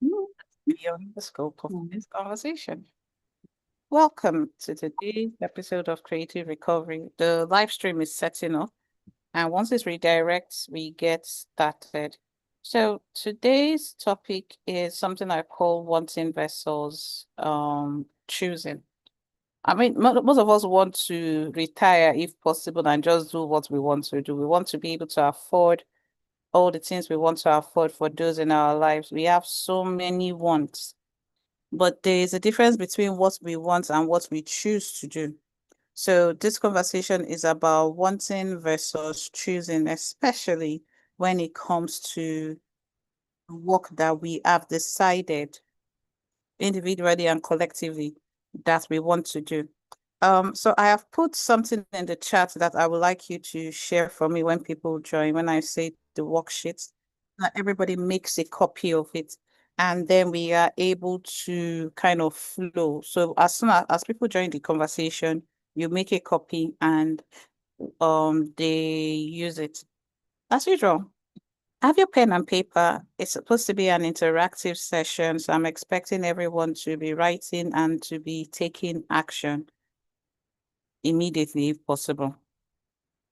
Beyond the scope of this conversation. Welcome to today's episode of Creative Recovery. The live stream is setting up, and once it redirects, we get started. So today's topic is something I call wanting versus choosing. I mean, most of us want to retire if possible and just do what we want to do. We want to be able to afford all the things we want to afford for those in our lives. We have so many wants, but there is a difference between what we want and what we choose to do. So this conversation is about wanting versus choosing, especially when it comes to work that we have decided individually and collectively that we want to do. So I have put something in the chat that I would like you to share for me when people join, when I say the worksheets, that everybody makes a copy of it. And then we are able to kind of flow. So as soon as people join the conversation, you make a copy and they use it. As usual, have your pen and paper. It's supposed to be an interactive session, so I'm expecting everyone to be writing and to be taking action immediately if possible.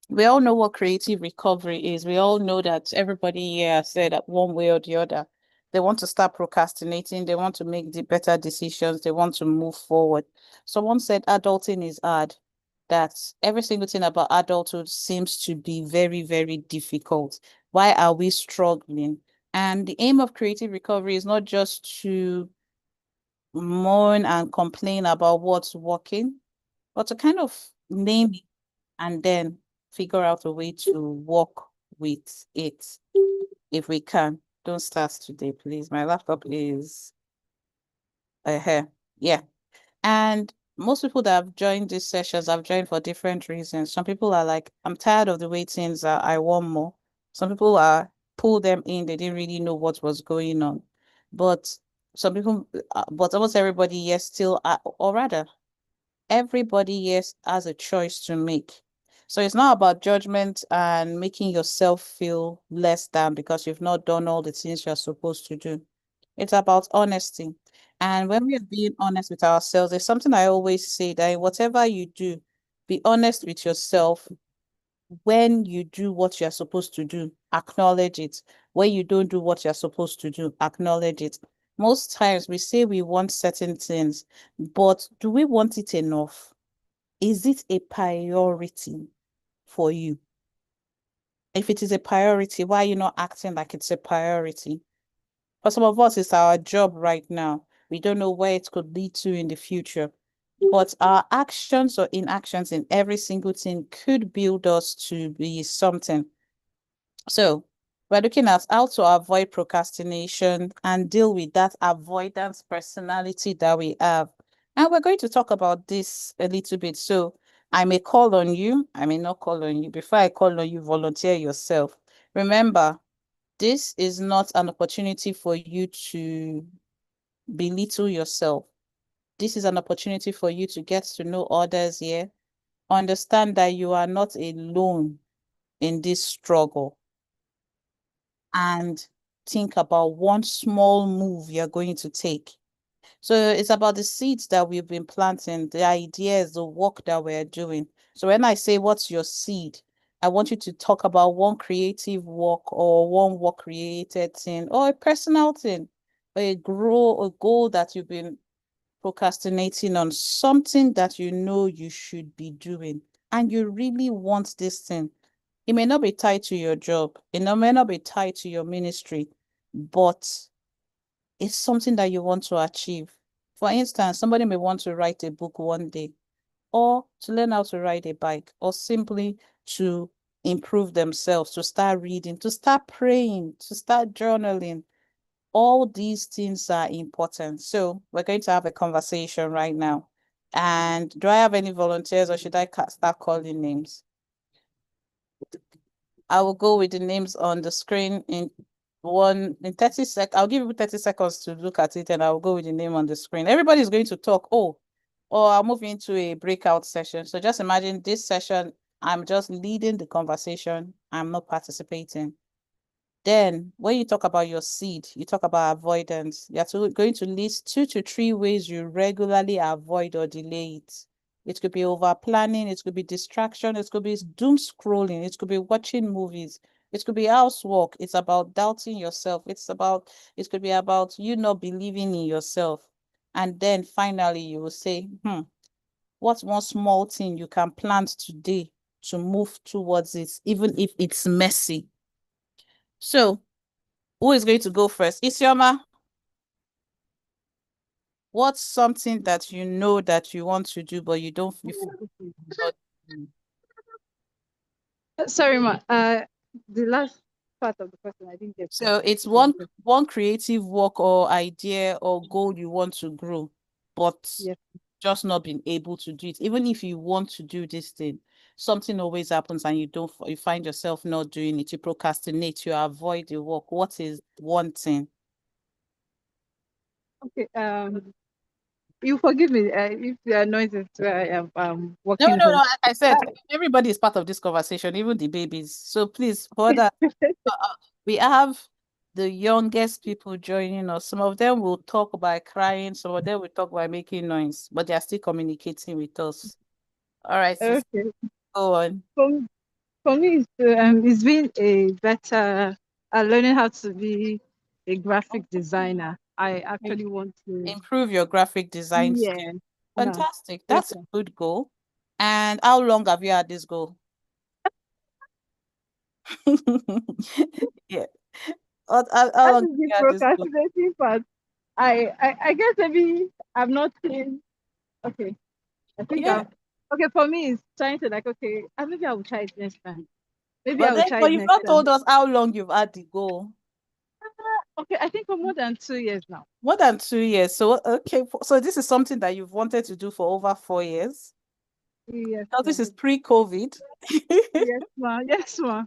We all know what creative recovery is. We all know that everybody here said that one way or the other, they want to start procrastinating, they want to make the better decisions, they want to move forward. Someone said adulting is hard, that every single thing about adulthood seems to be very, very difficult. Why are we struggling? And the aim of creative recovery is not just to mourn and complain about what's working, but to kind of name it and then figure out a way to work with it if we can. Don't start today, please. My laptop is here. Yeah. And most people that have joined these sessions have joined for different reasons. Some people are like, I'm tired of the way things are. I want more. Some people are pull them in. They didn't really know what was going on. But some people, but almost everybody, yes, still, or rather, everybody, yes, has a choice to make. So it's not about judgment and making yourself feel less than because you've not done all the things you're supposed to do. It's about honesty. And when we are being honest with ourselves, there's something I always say that whatever you do, be honest with yourself. When you do what you're supposed to do, acknowledge it. When you don't do what you're supposed to do, acknowledge it. Most times we say we want certain things, but do we want it enough? Is it a priority for you? If it is a priority, why are you not acting like it's a priority? For some of us, it's our job right now. We don't know where it could lead to in the future. But our actions or inactions in every single thing could build us to be something. So we're looking at how to avoid procrastination and deal with that avoidance personality that we have. And we're going to talk about this a little bit. So I may call on you, I may not call on you. Before I call on you, volunteer yourself. Remember, this is not an opportunity for you to belittle yourself. This is an opportunity for you to get to know others here. Understand that you are not alone in this struggle. And think about one small move you're going to take. So it's about the seeds that we've been planting, the ideas, the work that we're doing. So when I say what's your seed, I want you to talk about one creative work or one work created thing or a personal thing, or a goal that you've been procrastinating on, something that you know you should be doing and you really want this thing. It may not be tied to your job, may not be tied to your ministry, but it's something that you want to achieve. For instance, somebody may want to write a book one day, or to learn how to ride a bike, or simply to improve themselves, to start reading, to start praying, to start journaling. All these things are important. So we're going to have a conversation right now. And do I have any volunteers or should I start calling names? I will go with the names on the screen in 30 seconds. I'll give you 30 seconds to look at it and I'll go with the name on the screen. Everybody's going to talk. Oh, or I'll move into a breakout session. So just imagine this session, I'm just leading the conversation. I'm not participating. Then when you talk about your seed, you talk about avoidance. You're going to list 2 to 3 ways you regularly avoid or delay it. It could be over planning, it could be distraction, it could be doom scrolling, it could be watching movies, it could be housework. It's about doubting yourself. It could be about you not believing in yourself. And then finally you will say, what's one small thing you can plant today to move towards it, even if it's messy? So who is going to go first? Isioma, what's something that you know that you want to do, but you don't Sorry, ma. The last part of the question I didn't get. So it's one creative work or idea or goal you want to grow, but Yes. just not being able to do it. Even if you want to do this thing, something always happens and you find yourself not doing it. You procrastinate, you avoid the work. What is one thing? Okay. You forgive me if there are noises where I am No, walking no, no. home. Like I said, everybody is part of this conversation, even the babies. So please, for that, we have the youngest people joining us. Some of them will talk by crying, some of them will talk by making noise, but they are still communicating with us. All right, sis, Okay. go on. For me, it's been a better learning how to be a graphic designer. I actually want to. Improve your graphic design skill. Yeah. Yeah. Fantastic. Yes, That's a sir. good goal. And how long have you had this goal? Yeah. How That long have is the you had this goal? procrastinating part. I guess maybe I'm not saying okay. I think Yeah. I'm okay. For me, it's trying to like okay. Maybe I will try it next time. Maybe I But will then, try but it you've next not time. told us how long you've had the goal. Okay, I think for more than 2 years now. More than 2 years. So, okay. So this is something that you've wanted to do for over 4 years. Yes, Now, ma. this is pre-COVID. Yes, ma. Yes, ma.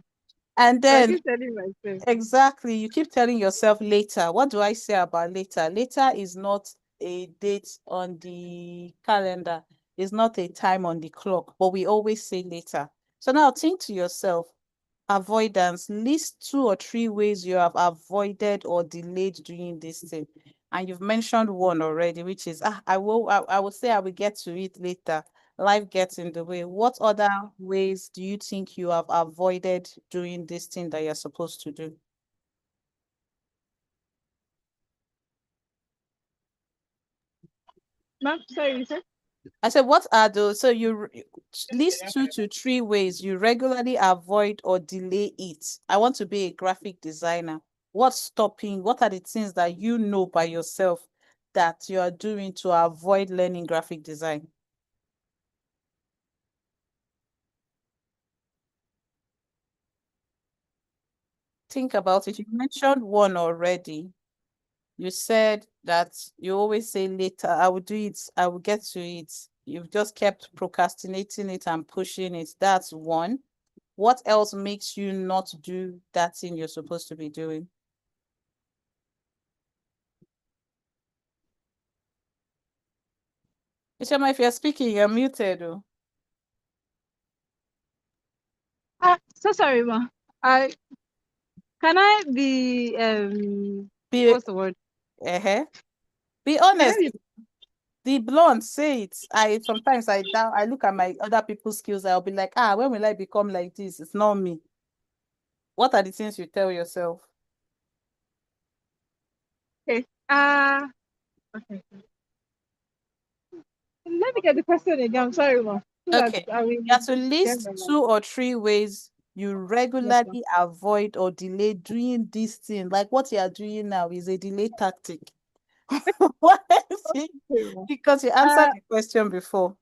And So I then, keep telling myself. exactly, you keep telling yourself later. What do I say about later? Later is not a date on the calendar. It's not a time on the clock, but we always say later. So now think to yourself, avoidance, list 2 or 3 ways you have avoided or delayed doing this thing. And you've mentioned one already, which is I will say I will get to it later. Life gets in the way. What other ways do you think you have avoided doing this thing that you're supposed to do? Ma'am, sorry, you said? I said, what are those? So list 2 to 3 ways you regularly avoid or delay it. I want to be a graphic designer. What's stopping? What are the things that you know by yourself that you are doing to avoid learning graphic design? Think about it. You mentioned one already. You said that you always say later, I will do it, I will get to it. You've just kept procrastinating it and pushing it. That's one. What else makes you not do that thing you're supposed to be doing? Ishama, if you're speaking, you're muted. Oh. So sorry, ma. I can I be Be, what's the word? be Can I honest. be The blunt, say it. I sometimes I look at my other people's skills, I'll be like, when will I become like this? It's not me. What are the things you tell yourself? okay? Okay. Let me get the question again. I'm sorry, ma. So that Okay. I will You have to get list my mind. 2 or 3 ways you Yes, ma. regularly avoid or delay doing this thing. Like what you are doing now is a delay tactic. What is it? Okay, ma. Because you answered the question before.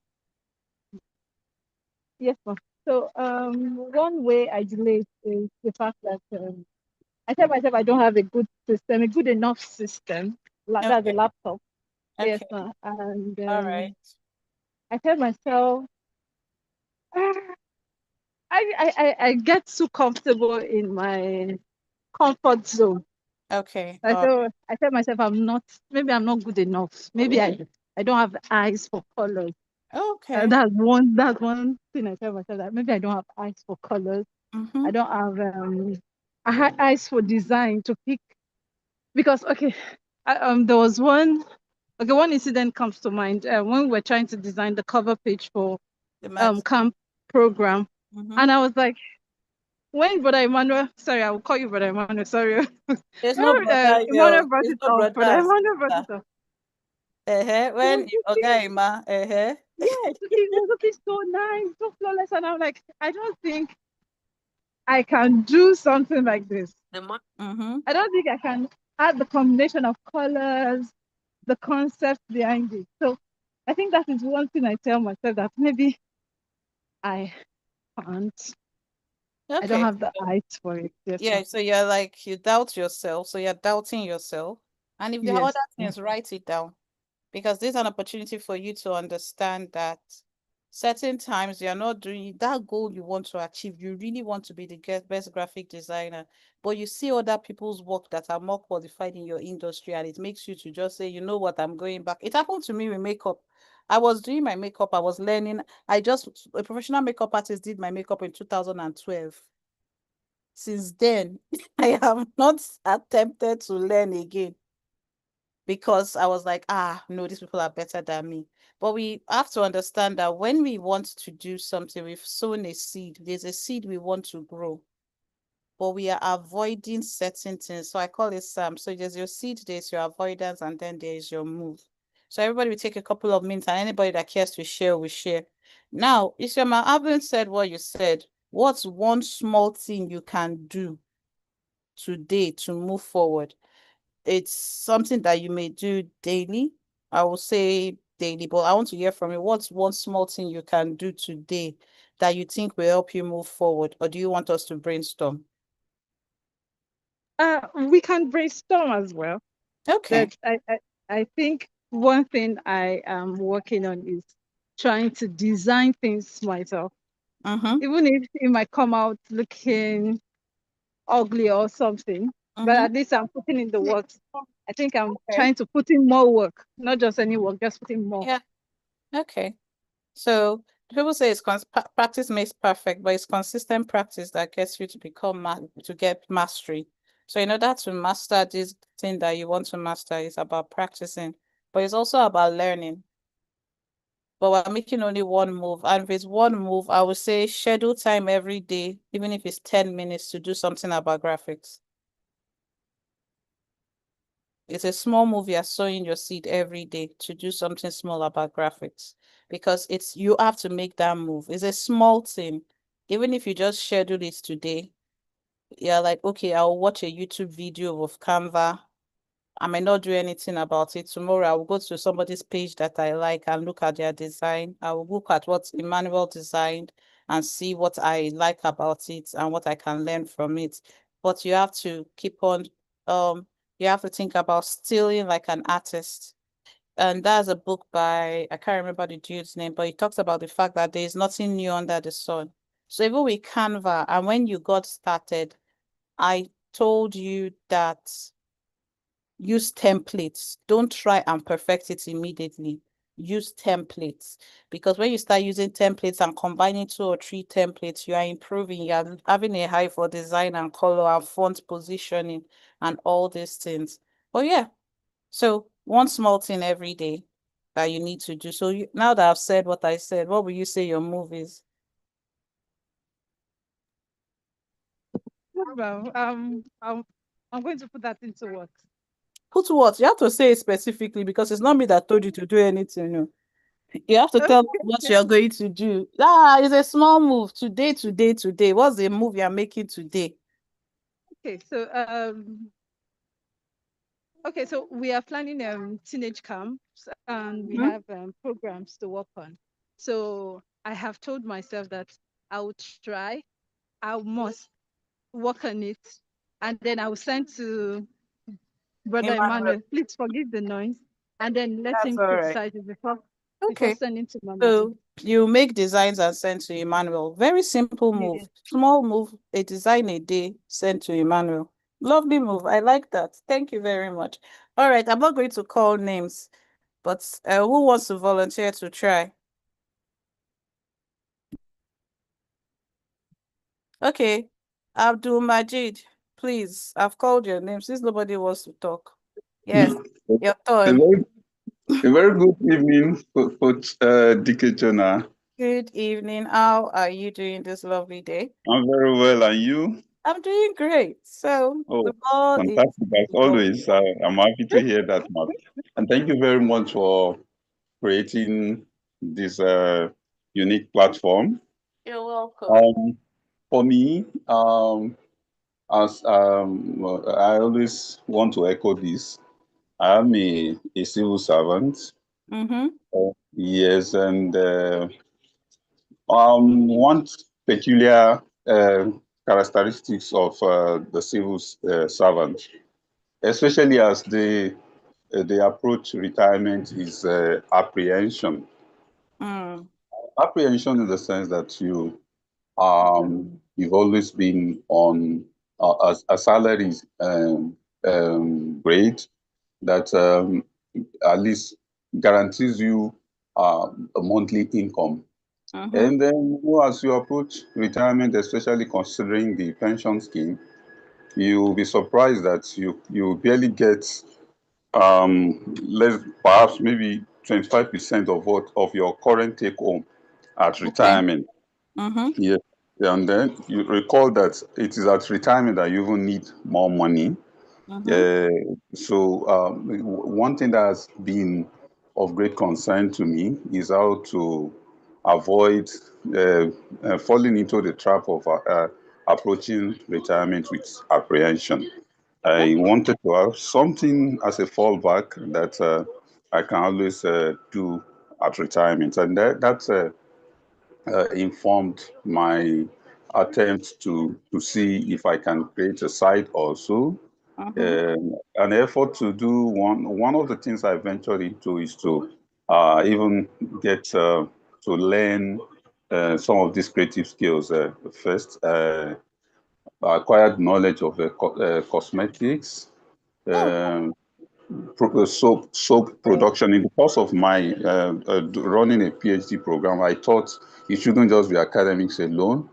Yes, ma. So one way I delay is the fact that I tell myself I don't have a good system, a good enough system. Like that's a Okay. laptop. Yes, Okay. ma. And All right. I tell myself ah, I get too comfortable in my comfort zone. Okay. I tell I tell myself maybe I'm not good enough. Maybe I don't have eyes for colors. Okay. That's one thing I tell myself that maybe I don't have eyes for colors. I Mm-hmm. don't have I had eyes for design to pick because there was one incident comes to mind when we were trying to design the cover page for The camp program, Mm-hmm. and I was like, when Brother Emmanuel, sorry, I will call you Brother Emmanuel, sorry. There's no brother here. Emmanuel brought There's it no up. Brother brothers. Emmanuel brought it up. He was When looking, okay, ma. yes, he was looking so nice, so flawless, and I'm like, I don't think I can do something like this. Mm-hmm. I don't think I can add the combination of colors, the concept behind it. So I think that is one thing I tell myself that maybe I can't. I don't Okay. have the eyes for it. Yes, Yeah, ma'am. so you're like you doubt yourself, so you're doubting yourself. And if there are Yes. other things, write it down. Because this is an opportunity for you to understand that certain times you're not doing that goal you want to achieve. You really want to be the best graphic designer, but you see other people's work that are more qualified in your industry, and it makes you to just say, you know what, I'm going back. It happened to me with makeup. I was doing my makeup, I was learning. A professional makeup artist did my makeup in 2012. Since then, I have not attempted to learn again because I was like, no, these people are better than me. But we have to understand that when we want to do something, we've sown a seed. There's a seed we want to grow, but we are avoiding certain things. So I call it SAM. So there's your seed, there's your avoidance, and then there's your move. So everybody will take a couple of minutes, and anybody that cares to share will share. Now, Isioma, having said what you said, what's one small thing you can do today to move forward? It's something that you may do daily. I will say daily, but I want to hear from you. What's one small thing you can do today that you think will help you move forward? Or do you want us to brainstorm? We can brainstorm as well. Okay. But I think one thing I am working on is trying to design things myself. Mm-hmm. Even if it might come out looking ugly or something, but Mm-hmm. at least I'm putting in the work. I think I'm Okay. trying to put in more work, not just any work, just putting more. Yeah. Okay. So people say practice makes perfect, but it's consistent practice that gets you to to get mastery. So in order to master this thing that you want to master, is about practicing, but it's also about learning. But we're making only one move. And if it's one move, I would say schedule time every day, even if it's 10 minutes to do something about graphics. It's a small move. You're sowing your seed every day to do something small about graphics because you have to make that move. It's a small thing. Even if you just schedule it today, you're like, okay, I'll watch a YouTube video of Canva. I may not do anything about it. Tomorrow I will go to somebody's page that I like and look at their design. I will look at what Emmanuel designed and see what I like about it and what I can learn from it. But you have to keep on, you have to think about stealing like an artist. And that's a book by, I can't remember the dude's name, but he talks about the fact that there is nothing new under the sun. So even with Canva, and when you got started, I told you that use templates. Don't try and perfect it immediately. Use templates because when you start using templates and combining 2 or 3 templates, you are improving. You are having a high for design and color and font positioning and all these things. But yeah, so one small thing every day that you need to do. So now that I've said what I said, what will you say your move is? Well, I'm going to put that into work. Put what? You have to say it specifically because it's not me that told you to do anything. No. You have to tell me what Okay. you're going to do. It's a small move. Today. What's the move you're making today? Okay. So we are planning teenage camps and we Mhm. have programs to work on. So I have told myself that I will try, I must work on it, and then I will send to Brother Emmanuel. Emmanuel. Please forgive the noise, and then let That's him all right. criticize it before Okay. sending to Mama D. So you make designs and send to Emmanuel. Very simple move. Yeah. Small move, a design a day, send to Emmanuel. Lovely move. I like that. Thank you very much. All right. I'm not going to call names, but who wants to volunteer to try? Okay. Abdul Majid. please. I've called your name since nobody wants to talk. Yes, your A turn. very, a very good evening, Coach DK Jonah. Good evening. How are you doing this lovely day? I'm very well, and you? I'm doing great. So the Oh, ball is fantastic, as yours. always. I'm happy to hear that, Mark. And thank you very much for creating this unique platform. You're welcome. For me, as I always want to echo this, I am a civil servant. Mm-hmm. Yes, and one peculiar characteristics of the civil servant, especially as they approach retirement, is apprehension. Mm. Apprehension in the sense that you've always been on a salary grade that at least guarantees you a monthly income. Mm-hmm. And then, as you approach retirement, especially considering the pension scheme, you'll be surprised that you barely get less, perhaps maybe 25% of what of your current take home at Okay. retirement. Mm-hmm. Yes. And then you recall that it is at retirement that you even need more money. Mm-hmm. One thing that has been of great concern to me is how to avoid falling into the trap of approaching retirement with apprehension. I wanted to have something as a fallback that I can always do at retirement, and that informed my attempt to see if I can create a site also. Mm-hmm. An effort to do one of the things I ventured into is to even get to learn some of these creative skills. First, acquired knowledge of cosmetics, Oh, um, soap great. production. In the course of my running a PhD program, I thought it shouldn't just be academics alone.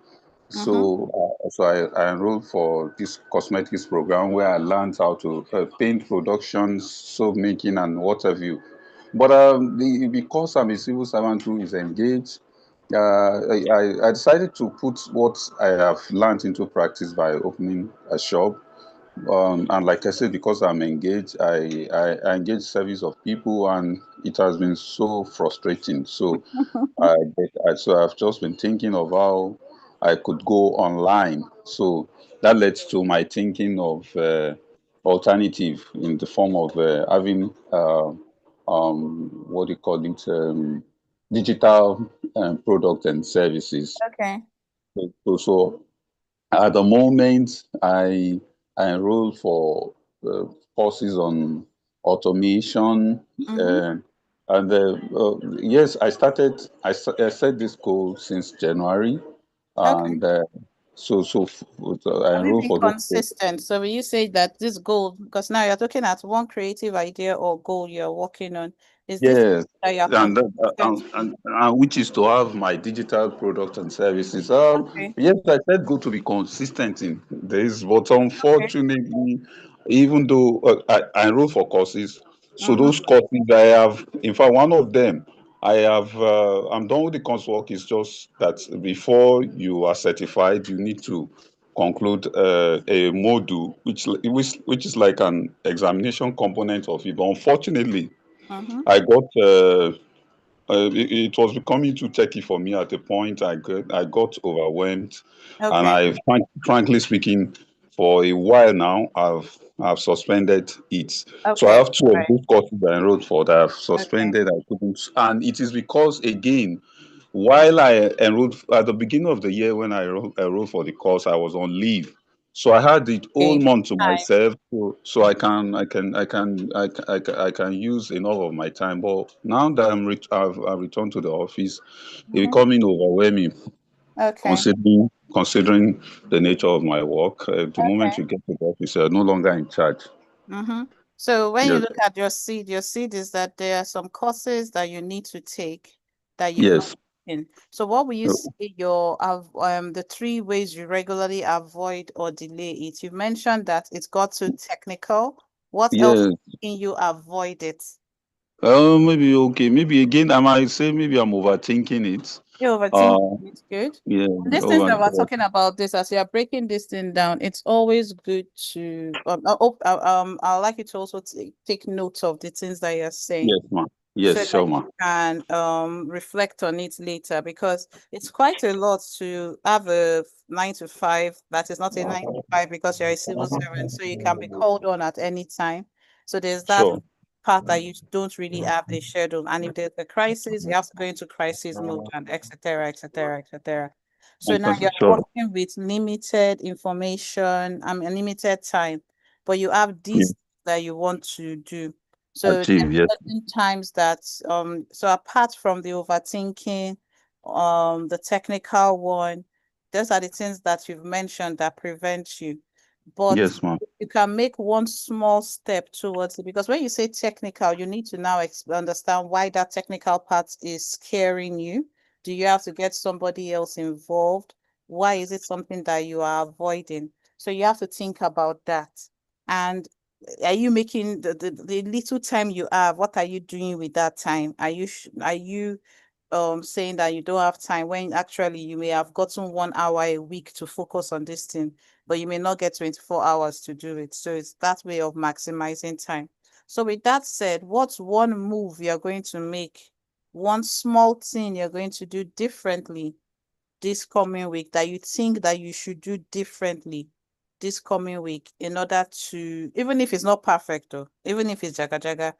Mm-hmm. So I enrolled for this cosmetics program where I learned how to paint production, soap making, and what have you. But because I'm a civil servant who is engaged, I decided to put what I have learned into practice by opening a shop. And like I said, because I'm engaged, I engage service of people, and it has been so frustrating. So I've just been thinking of how I could go online. So that led to my thinking of alternative in the form of having what do you call it, digital product and services. Okay. So at the moment, I enrolled for courses on automation, Mm-hmm. uh, and yes, I set this goal since January, Okay. and I Have you enrolled been for this course. consistent? So when you say that this goal, because now you're looking at one creative idea or goal you're working on, is this Yes, that you're and, consistent with? and which is to have my digital product and services. Okay. Yes, I said go to be consistent in this, but Okay. unfortunately, even though I enroll for courses, so Mm-hmm. those courses I have, in fact, one of them I'm done with the coursework. It's just that before you are certified, you need to conclude a module, which is like an examination component of it. But unfortunately, Mm-hmm. I got it was becoming too techy for me at a point. I got overwhelmed, and Okay. frankly speaking, for a while now, I've suspended it. So I Okay. have two of Right. those courses I enrolled for that I've Okay. suspended. I couldn't, and it is because again, while I enrolled at the beginning of the year when I enrolled for the course, I was on leave. So I had the whole Okay. month to Time. myself, so I can use enough of my time. But now that I've returned to the office, it's Mm-hmm. becoming overwhelming, Okay. considering the nature of my work. The moment Okay. you get to the office, you're no longer in charge. Mm-hmm. So when you Yes, look at your seed is that there are some courses that you need to take that you've not yes, working. So what will you Oh, say the 3 ways you regularly avoid or delay it? You mentioned that it got too technical. What else yes. can you avoid it? Maybe okay. Maybe again, I might say maybe I'm overthinking it. You overthink Uh, it's good. yeah, And these things that we're talking about this as you are breaking this thing down, it's always good to I'd like you to also take note of the things that you're saying yes, ma. so Yes, that sure, you ma. can reflect on it later because it's quite a lot to have a 9 to 5 that is not a 9 to 5 because you're a civil servant, so you can be called on at any time. So there's that Sure. part that you don't really have the schedule, and if there's a crisis, you have to go into crisis mode and etc. etc. etc. So now you're Sure. working with limited information, limited time, but you have Yeah. these that you want to do. So there Achieve, yes. are certain times that so apart from the overthinking, the technical one, those are the things that you've mentioned that prevent you. But Yes, ma'am. you can make one small step towards it because when you say technical, you need to now understand why that technical part is scaring you. Do you have to get somebody else involved? Why is it something that you are avoiding? So you have to think about that. And are you making the little time you have, what are you doing with that time? Are you saying that you don't have time when actually you may have gotten 1 hour a week to focus on this thing, but you may not get 24 hours to do it. So it's that way of maximizing time. So with that said, what's one move you're going to make? One small thing you're going to do differently this coming week that you think that you should do differently this coming week in order to, even if it's not perfect though, even if it's jaga jaga,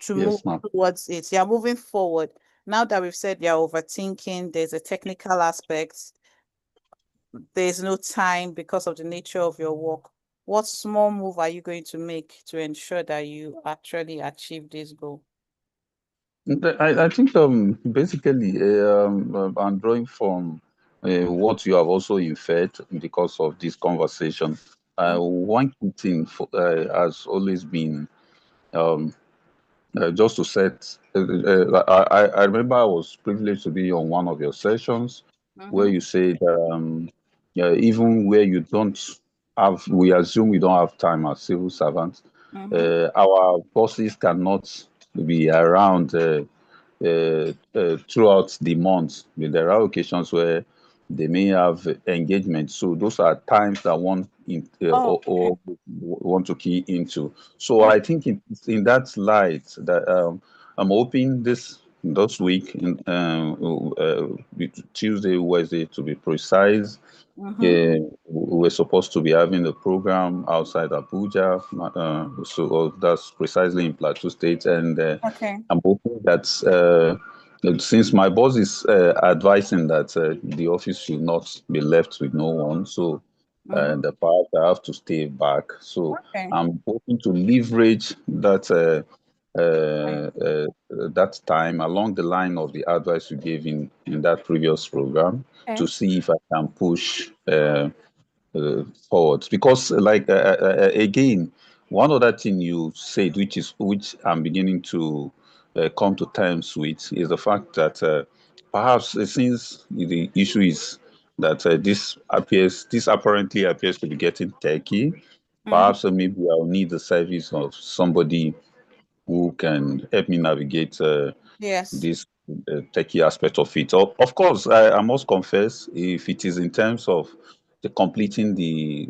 to move Yes, ma'am. towards it. You're moving forward. Now that we've said you're overthinking, there's a technical aspect, there's no time because of the nature of your work. What small move are you going to make to ensure that you actually achieve this goal? I think basically I'm drawing from what you have also inferred because of this conversation. One key thing has always been um, just to set. I remember I was privileged to be on one of your sessions where Mm-hmm. you said yeah, even where you don't have, we assume we don't have time as civil servants. Mm-hmm. Our bosses cannot be around throughout the month. There are occasions where they may have engagement. So those are times that one Oh, or want to key into. So okay. I think in that light that I'm hoping this week, Tuesday, Wednesday to be precise. Mm-hmm. Yeah, we're supposed to be having a program outside Abuja, so that's precisely in Plateau State, and Okay. I'm hoping that since my boss is advising that the office should not be left with no one, so Mm-hmm. the part I have to stay back. So Okay. I'm hoping to leverage Fine. that time along the line of the advice you gave in that previous program Okay. to see if I can push forward. Because, like again, one other thing you said, which I'm beginning to come to terms with, is the fact that perhaps since the issue is that this apparently appears to be getting techy, Mm-hmm. perhaps maybe I'll need the service of somebody who can help me navigate Yes. this techie aspect of it. Of course, I must confess, if it is in terms of completing the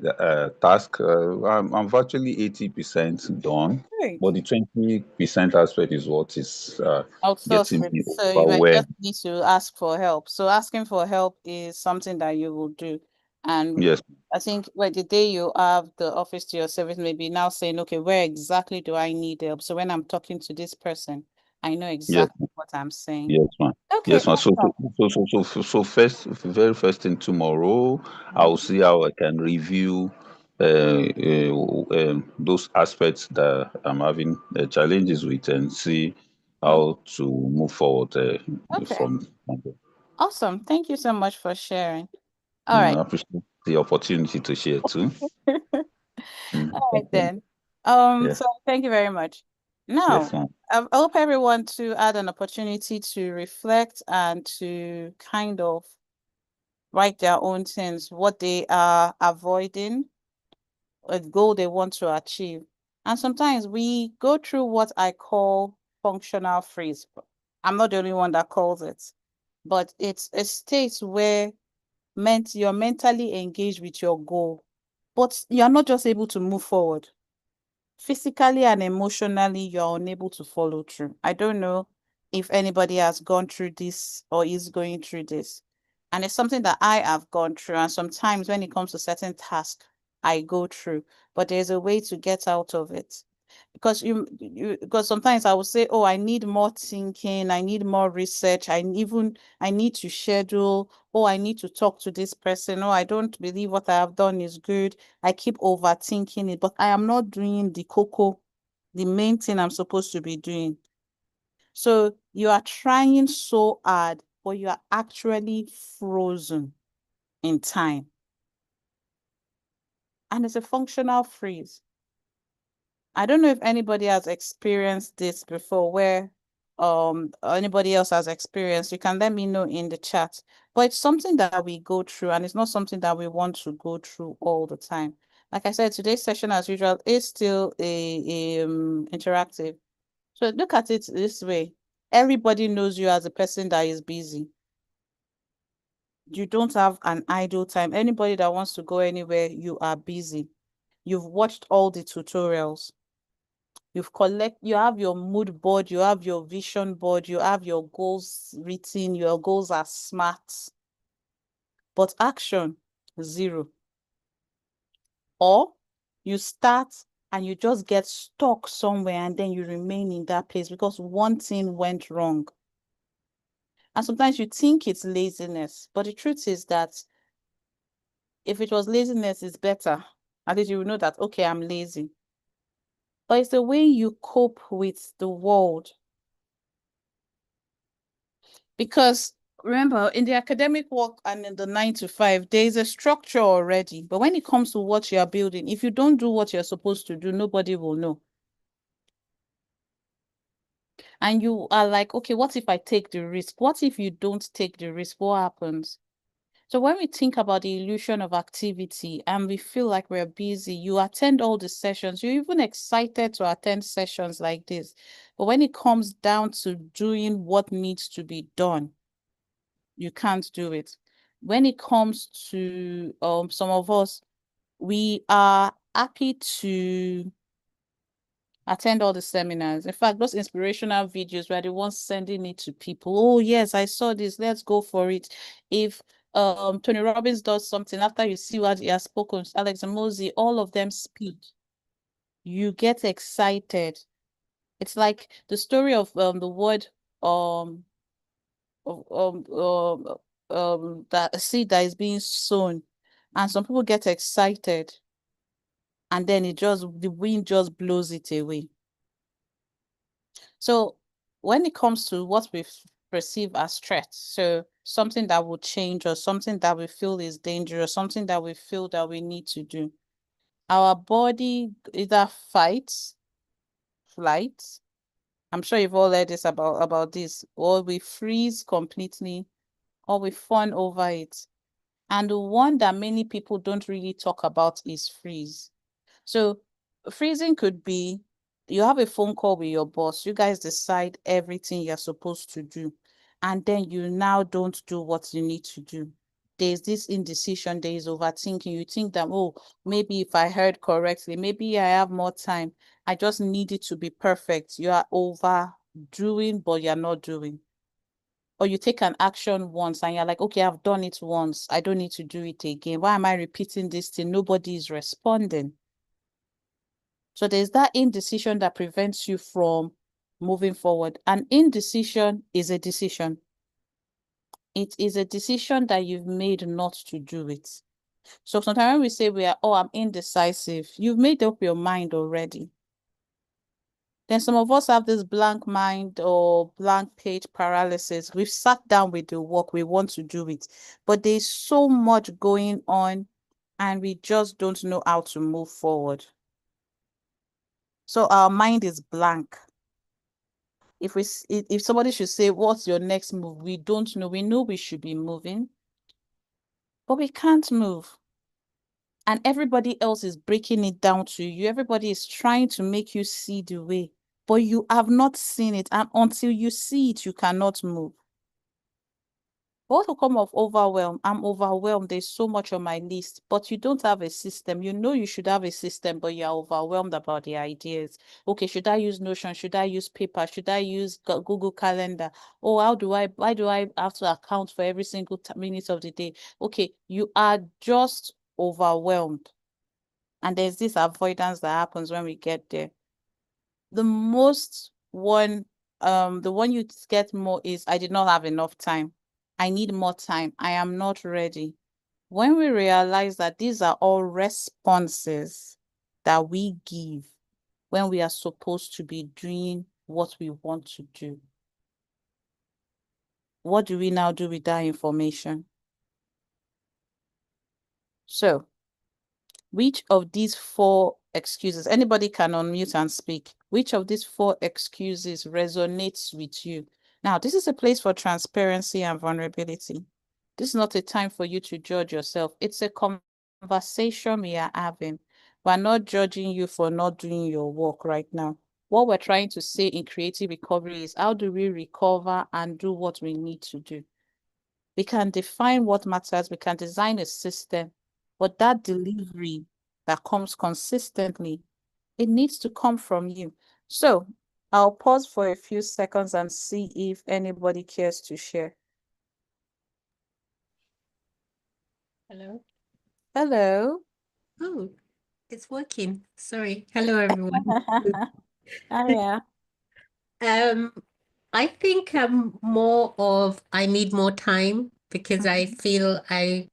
task, I'm virtually 80% done, Great. but the 20% aspect is what is Outsource getting it. me So you might just overwhelmed. need to ask for help. So asking for help is something that you will do. And Yes, I think the day you have the office to your service, maybe now saying, okay, where exactly do I need help? So when I'm talking to this person, I know yes, exactly what I'm saying. yes, ma'am. Okay, Yes, ma'am. awesome. So first, very first thing tomorrow, I'll Mhm. see how I can review those aspects that I'm having challenges with and see Mm, how to move forward okay, from there. awesome. Thank you so much for sharing. All right. I appreciate the opportunity to share too. All right Thank you. then. Yeah. So thank you very much. Now, Yes, ma'am. I hope everyone to add an opportunity to reflect and to kind of write their own things, what they are avoiding, a goal they want to achieve. And sometimes we go through what I call functional freeze. I'm not the only one that calls it, but it's a state where you're mentally engaged with your goal, but you're not just able to move forward. Physically and emotionally, you're unable to follow through. I don't know if anybody has gone through this or is going through this. And it's something that I have gone through. And sometimes when it comes to certain tasks, I go through, but there's a way to get out of it. Because sometimes I will say, oh, I need more thinking, I need more research, I need to schedule, oh, I need to talk to this person, oh, I don't believe what I have done is good. I keep overthinking it, but I am not doing the cocoa, the main thing I'm supposed to be doing. So you are trying so hard, but you are actually frozen in time. And it's a functional freeze. I don't know if anybody has experienced this before, where anybody else has experienced. You can let me know in the chat. But it's something that we go through, and it's not something that we want to go through all the time. Like I said, today's session, as usual, is still a interactive. So look at it this way. Everybody knows you as a person that is busy. You don't have an idle time. Anybody that wants to go anywhere, you are busy. You've watched all the tutorials. You have your mood board, you have your vision board, you have your goals written, your goals are smart, but action, zero. Or you start and you just get stuck somewhere and then you remain in that place because one thing went wrong. And sometimes you think it's laziness, but the truth is that if it was laziness, it's better. At least you will know that, okay, I'm lazy. But it's the way you cope with the world. Because remember, in the academic work and in the 9 to 5, there is a structure already. But when it comes to what you are building, if you don't do what you're supposed to do, nobody will know. And you are like, okay, what if I take the risk? What if you don't take the risk? What happens? So when we think about the illusion of activity and we feel like we're busy, you attend all the sessions, you're even excited to attend sessions like this. But when it comes down to doing what needs to be done, you can't do it. When it comes to some of us, we are happy to attend all the seminars. In fact, those inspirational videos, we're the ones sending it to people. Oh, yes, I saw this. Let's go for it. If Tony Robbins does something, after you see what he has spoken, Alex Hormozi, all of them speak, you get excited. It's like the story of the word that seed that is being sown, and some people get excited and then the wind just blows it away. So when it comes to what we perceive as threat, so something that will change or something that we feel is dangerous, something that we feel that we need to do, our body either fights, flight. I'm sure you've all heard this about this, or we freeze completely, or we fawn over it. And the one that many people don't really talk about is freeze. So freezing could be you have a phone call with your boss, you guys decide everything you're supposed to do, and then you now don't do what you need to do. There's this indecision, there is overthinking. You think that, oh, maybe if I heard correctly, maybe I have more time. I just need it to be perfect. You are overdoing, but you're not doing. Or you take an action once and you're like, okay, I've done it once. I don't need to do it again. Why am I repeating this thing? Nobody is responding. So there's that indecision that prevents you from moving forward. And indecision is a decision. It is a decision that you've made not to do it. So sometimes when we say I'm indecisive, you've made up your mind already. Then some of us have this blank mind or blank page paralysis. We've sat down with the work, we want to do it, but there's so much going on and we just don't know how to move forward. So our mind is blank. if somebody should say, what's your next move? We don't know. We know we should be moving, but we can't move. And everybody else is breaking it down to you. Everybody is trying to make you see the way, but you have not seen it. And until you see it, you cannot move. What will come of overwhelm? I'm overwhelmed. There's so much on my list, but you don't have a system. You know you should have a system, but you're overwhelmed about the ideas. Okay, should I use Notion? Should I use paper? Should I use Google Calendar? Oh, why do I have to account for every single minute of the day? Okay, you are just overwhelmed. And there's this avoidance that happens when we get there. The one you get more is, I did not have enough time. I need more time. I am not ready. When we realize that these are all responses that we give when we are supposed to be doing what we want to do, what do we now do with that information? So, which of these 4 excuses, anybody can unmute and speak, which of these 4 excuses resonates with you? Now, this is a place for transparency and vulnerability. This is not a time for you to judge yourself. It's a conversation we are having. We're not judging you for not doing your work right now. What we're trying to say in creative recovery is, how do we recover and do what we need to do? We can define what matters. We can design a system, but that delivery that comes consistently, it needs to come from you. So I'll pause for a few seconds and see if anybody cares to share. Hello. Hello. Oh, it's working. Sorry. Hello, everyone. Yeah. I think I'm more of I need more time because I feel I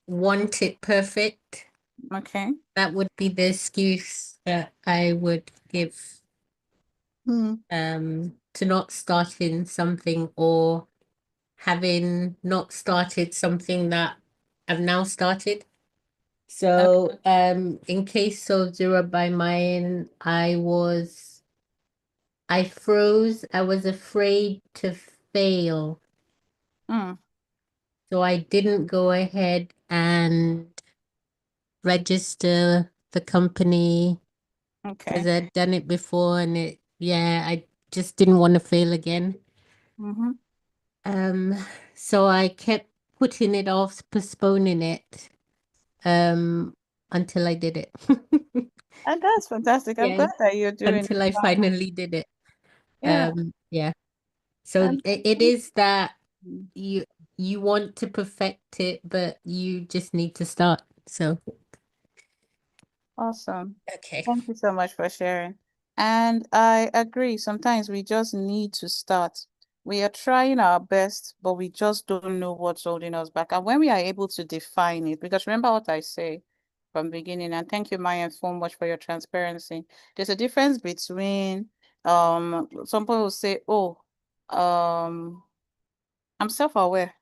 want it perfect. Okay. That would be the excuse that I would give to not starting something or having not started something that I've now started. So, in case of Zero by Mine, I froze. I was afraid to fail. So I didn't go ahead and register the company because Okay. I'd done it before and I just didn't want to fail again. So I kept putting it off, postponing it, until I did it. And that's fantastic. I'm Yeah, glad that you're doing until I it. finally did it. Yeah. Yeah. So And it is that you want to perfect it, but you just need to start. So awesome. okay. Thank you so much for sharing. And I agree. Sometimes we just need to start. We are trying our best, but we just don't know what's holding us back. And when we are able to define it, because remember what I say from the beginning, and thank you, Maya, so much for your transparency. There's a difference between some people will say, oh, I'm self-aware.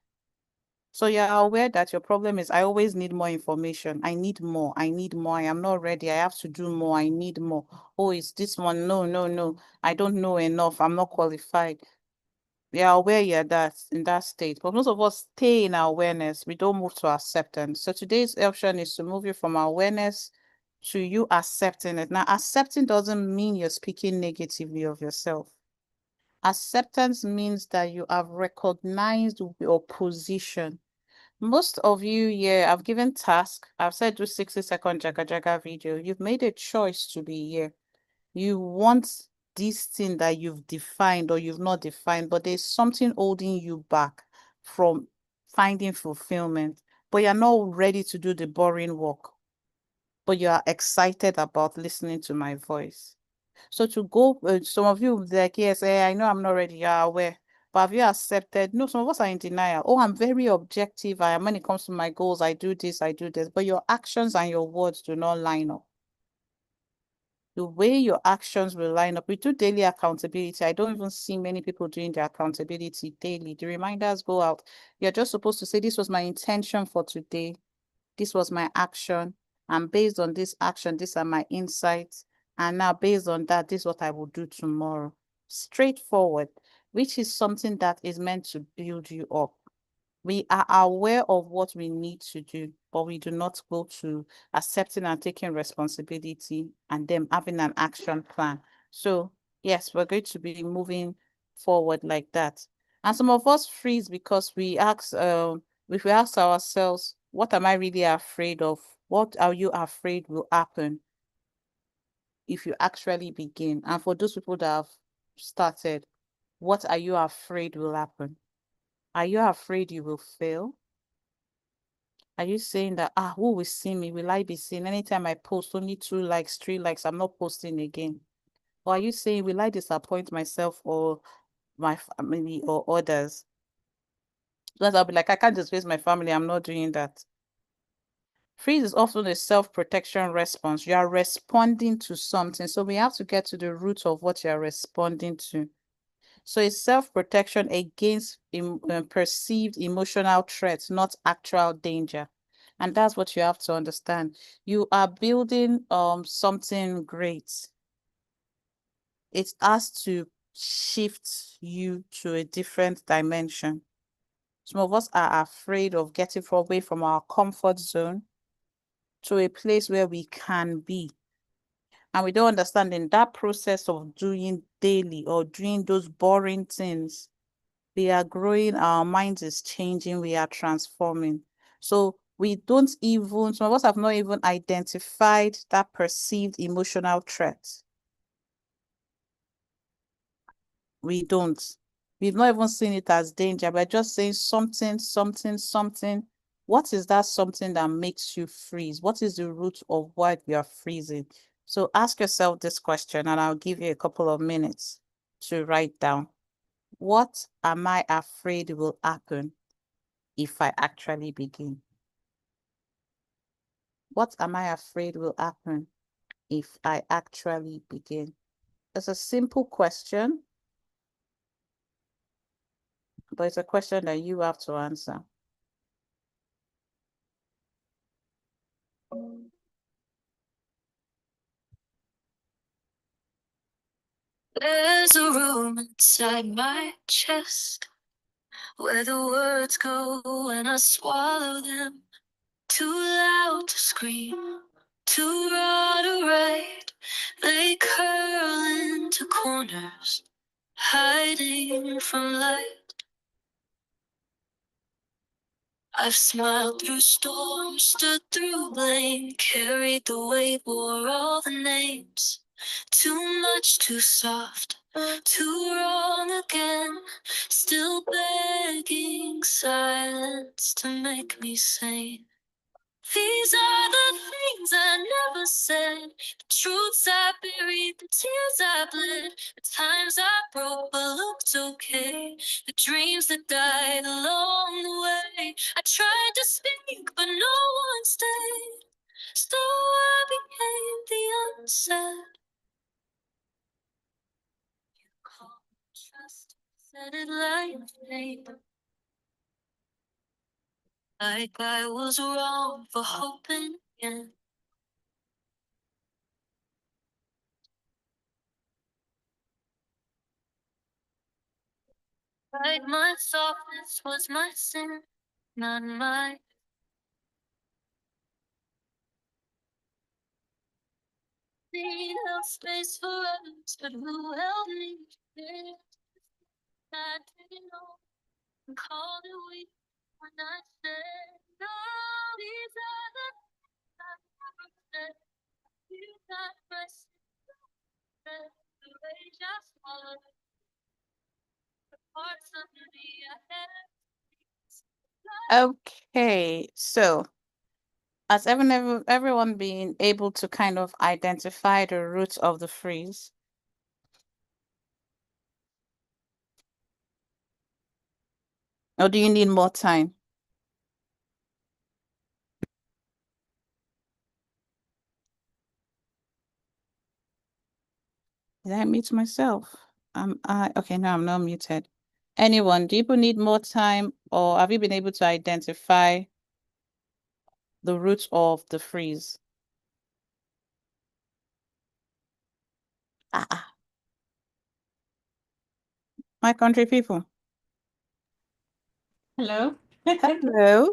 So you're aware that your problem is, I always need more information. I need more. I need more. I am not ready. I have to do more. I need more. Oh, it's this one. No, no, no. I don't know enough. I'm not qualified. You're aware you're in that state. But most of us stay in our awareness. We don't move to acceptance. So today's option is to move you from awareness to you accepting it. Now, accepting doesn't mean you're speaking negatively of yourself. Acceptance means that you have recognized your position. Most of you, yeah, I've given task. I've said do 60-second Jaga Jaga video. You've made a choice to be here. You want this thing that you've defined or you've not defined, but there's something holding you back from finding fulfillment. But you're not ready to do the boring work. But you are excited about listening to my voice. So to go, some of you like, yes, I know I'm not ready. You're aware. But have you accepted? No, some of us are in denial. Oh, I'm very objective. I am when it comes to my goals, I do this, I do this. But your actions and your words do not line up. The way your actions will line up. We do daily accountability. I don't even see many people doing their accountability daily. The reminders go out. You're just supposed to say, this was my intention for today. This was my action. And based on this action, these are my insights. And now based on that, this is what I will do tomorrow. straightforward, which is something that is meant to build you up. We are aware of what we need to do, but we do not go to accepting and taking responsibility and then having an action plan. So yes, we're going to be moving forward like that. And some of us freeze because we ask, if we ask ourselves, what am I really afraid of? What are you afraid will happen if you actually begin? And for those people that have started, what are you afraid will happen? Are you afraid you will fail? Are you saying that, who will see me? Will I be seen? Anytime I post, only 2 likes, 3 likes, I'm not posting again. Or are you saying, will I disappoint myself or my family or others? Because I'll be like, I can't just face my family. I'm not doing that. Freeze is often a self-protection response. You are responding to something. So we have to get to the root of what you are responding to. So it's self-protection against perceived emotional threats, not actual danger. And that's what you have to understand. You are building something great. It has to shift you to a different dimension. Some of us are afraid of getting away from our comfort zone to a place where we can be. And we don't understand in that process of doing daily or doing those boring things, we are growing, our minds is changing, we are transforming. So we don't even, some of us have not even identified that perceived emotional threat. We don't. We've not even seen it as danger. We're just saying something, something, something. What is that something that makes you freeze? What is the root of why you are freezing? So ask yourself this question, and I'll give you a couple of minutes to write down. What am I afraid will happen if I actually begin? What am I afraid will happen if I actually begin? It's a simple question, but it's a question that you have to answer. There's a room inside my chest where the words go when I swallow them. Too loud to scream, too raw to write. They curl into corners, hiding from light. I've smiled through storms, stood through blame, carried the weight, wore all the names. Too much, too soft, too wrong again. Still begging silence to make me sane. These are the things I never said, the truths I buried, the tears I bled, the times I broke but looked okay, the dreams that died along the way. I tried to speak but no one stayed, so I became the unsaid. You called me trust, said it like fate, like I was wrong for hoping again. Like my softness was my sin, not mine. Need held space for others, but who held me there? I didn't know, and called it weak when I said no. These are the things I never said. You got my secret, the rage I swallowed, the parts of me I had. Okay, so has everyone been able to kind of identify the root of the freeze? Or do you need more time? Did I mute myself? Okay, no, I'm not muted. Anyone, do people need more time, or have you been able to identify the root of the freeze? my country people? Hello. Hello.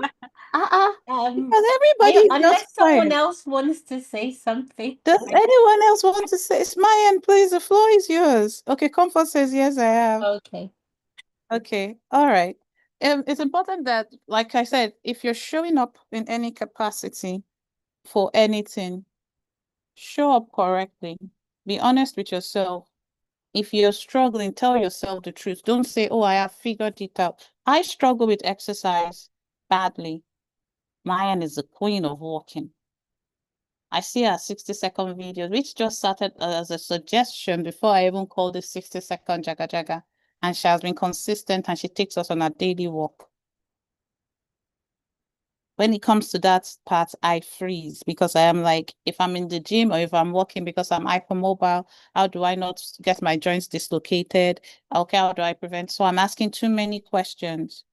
Um, Because everybody is unless just someone quiet. else wants to say something. Does anyone else want to say? It's my end, please. The floor is yours. Okay, Comfort says yes, I have. Okay. Okay, all right. It's important that, like I said, if you're showing up in any capacity for anything, show up correctly. Be honest with yourself. If you're struggling, tell yourself the truth. Don't say, oh, I have figured it out. I struggle with exercise badly. Mayan is the queen of walking. I see her 60-second videos, which just started as a suggestion before I even called it 60-second Jaga Jaga. And she has been consistent and she takes us on a daily walk. When it comes to that part, I freeze because I am like, if I'm in the gym or if I'm walking because I'm hypermobile, how do I not get my joints dislocated? Okay, how do I prevent? So I'm asking too many questions.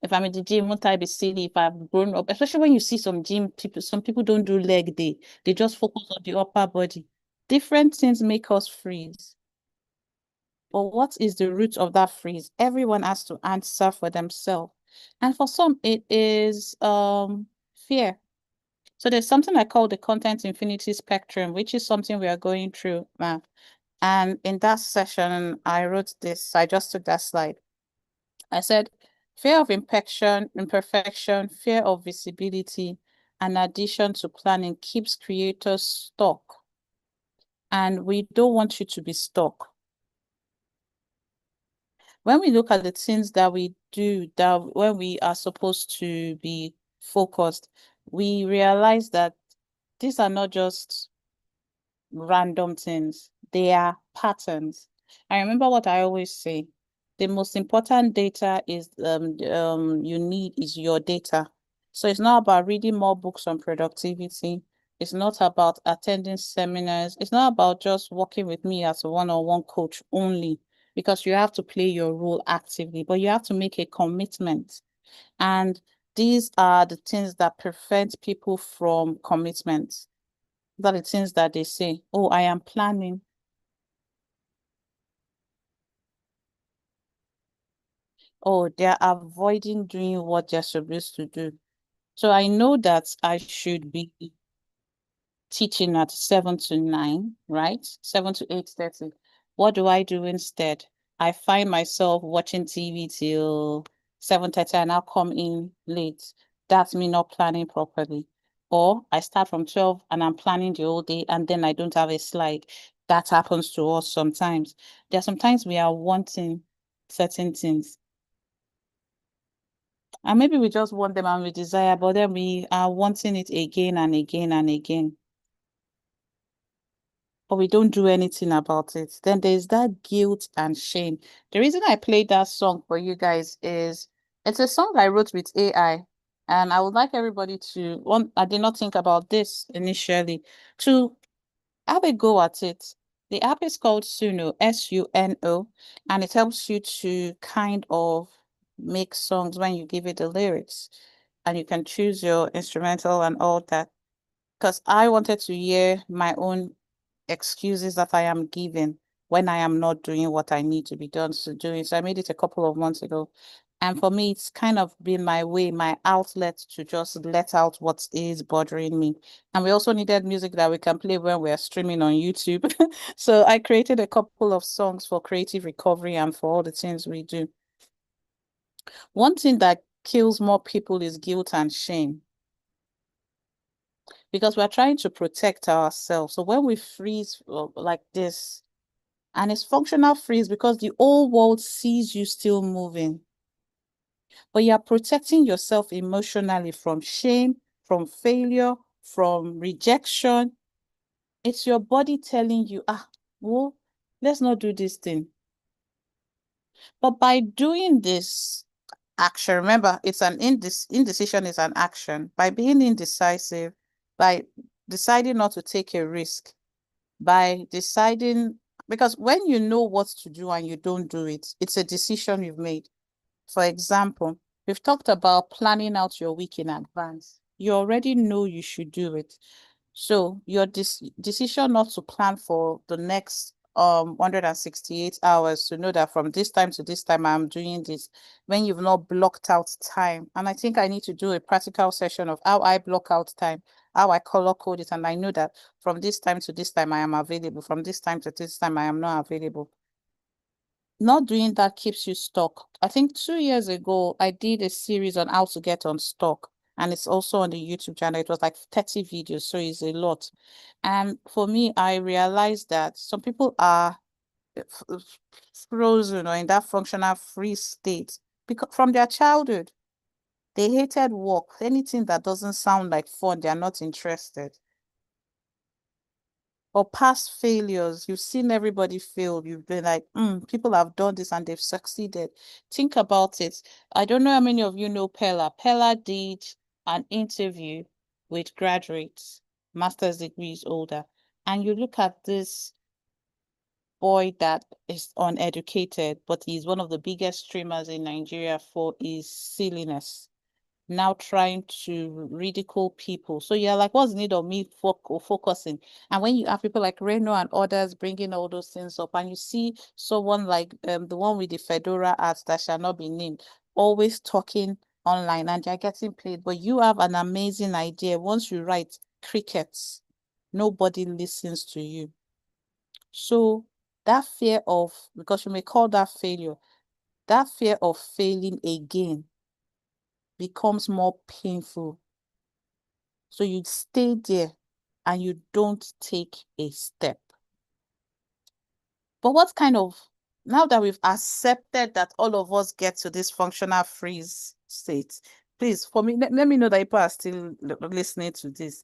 If I'm in the gym, won't I be silly if I've grown up? Especially when you see some gym people, some people don't do leg day. They just focus on the upper body. Different things make us freeze. But what is the root of that freeze? Everyone has to answer for themselves. And for some, it is fear. So there's something I call the content infinity spectrum, which is something we are going through. And in that session, I wrote this, I just took that slide. I said, fear of imperfection, fear of visibility, and addition to planning keeps creators stuck. And we don't want you to be stuck. When we look at the things that we do, that when we are supposed to be focused, we realize that these are not just random things, they are patterns. I remember what I always say. The most important data is you need is your data. So it's not about reading more books on productivity. It's not about attending seminars. It's not about just working with me as a one-on-one coach only, because you have to play your role actively, but you have to make a commitment. And these are the things that prevent people from commitment. That are the things that they say, oh, I am planning. Oh, they're avoiding doing what they're supposed to do. So I know that I should be teaching at 7 to 9, right? 7 to 8:30. What do I do instead? I find myself watching TV till 7:30 and I'll come in late. That's me not planning properly. Or I start from 12 and I'm planning the whole day and then I don't have a slide. That happens to us sometimes. There are sometimes we are wanting certain things. And maybe we just want them and we desire, but then we are wanting it again and again and again. But we don't do anything about it. Then there's that guilt and shame. The reason I played that song for you guys is it's a song I wrote with AI. And I would like everybody to, I did not think about this initially, to have a go at it. The app is called Suno, S-U-N-O, and it helps you to kind of make songs when you give it the lyrics. And you can choose your instrumental and all that. Because I wanted to hear my own excuses that I am giving when I am not doing what I need to be done to do it. So I made it a couple of months ago. And for me, it's kind of been my way, my outlet to just let out what is bothering me. And we also needed music that we can play when we're streaming on YouTube. So I created a couple of songs for creative recovery and for all the things we do. One thing that kills more people is guilt and shame, because we're trying to protect ourselves. So when we freeze like this, and it's functional freeze because the whole world sees you still moving, but you're protecting yourself emotionally from shame, from failure, from rejection. It's your body telling you, well, let's not do this thing. But by doing this action, remember, it's an indecision is an action. By being indecisive, by deciding not to take a risk, by deciding, because when you know what to do and you don't do it, it's a decision you've made. For example, we've talked about planning out your week in advance. You already know you should do it. So your decision not to plan for the next 168 hours to know that from this time to this time I'm doing this, when you've not blocked out time. And I think I need to do a practical session of how I block out time, how I color code it, and I know that from this time to this time I am available, from this time to this time I am not available. Not doing that keeps you stuck. I think 2 years ago, I did a series on how to get unstuck, and it's also on the YouTube channel. It was like 30 videos, so it's a lot. And for me, I realized that some people are frozen or in that functional free state because from their childhood, they hated work. Anything that doesn't sound like fun, they're not interested. Or past failures, you've seen everybody fail. You've been like, people have done this and they've succeeded. Think about it. I don't know how many of you know Pella. Pella did an interview with graduates, master's degrees older. And you look at this boy that is uneducated, but he's one of the biggest streamers in Nigeria for his silliness, now trying to ridicule people. So you're like, what's the need of me focusing? And when you have people like Reno and others bringing all those things up, and you see someone like the one with the fedora ads that shall not be named, always talking online and they're getting paid, but you have an amazing idea. Once you write crickets, nobody listens to you. So that fear of, because you may call that failure, that fear of failing again becomes more painful. So you stay there and you don't take a step. But what kind of, now that we've accepted that all of us get to this functional freeze state, please, for me, let me know that people are still listening to this.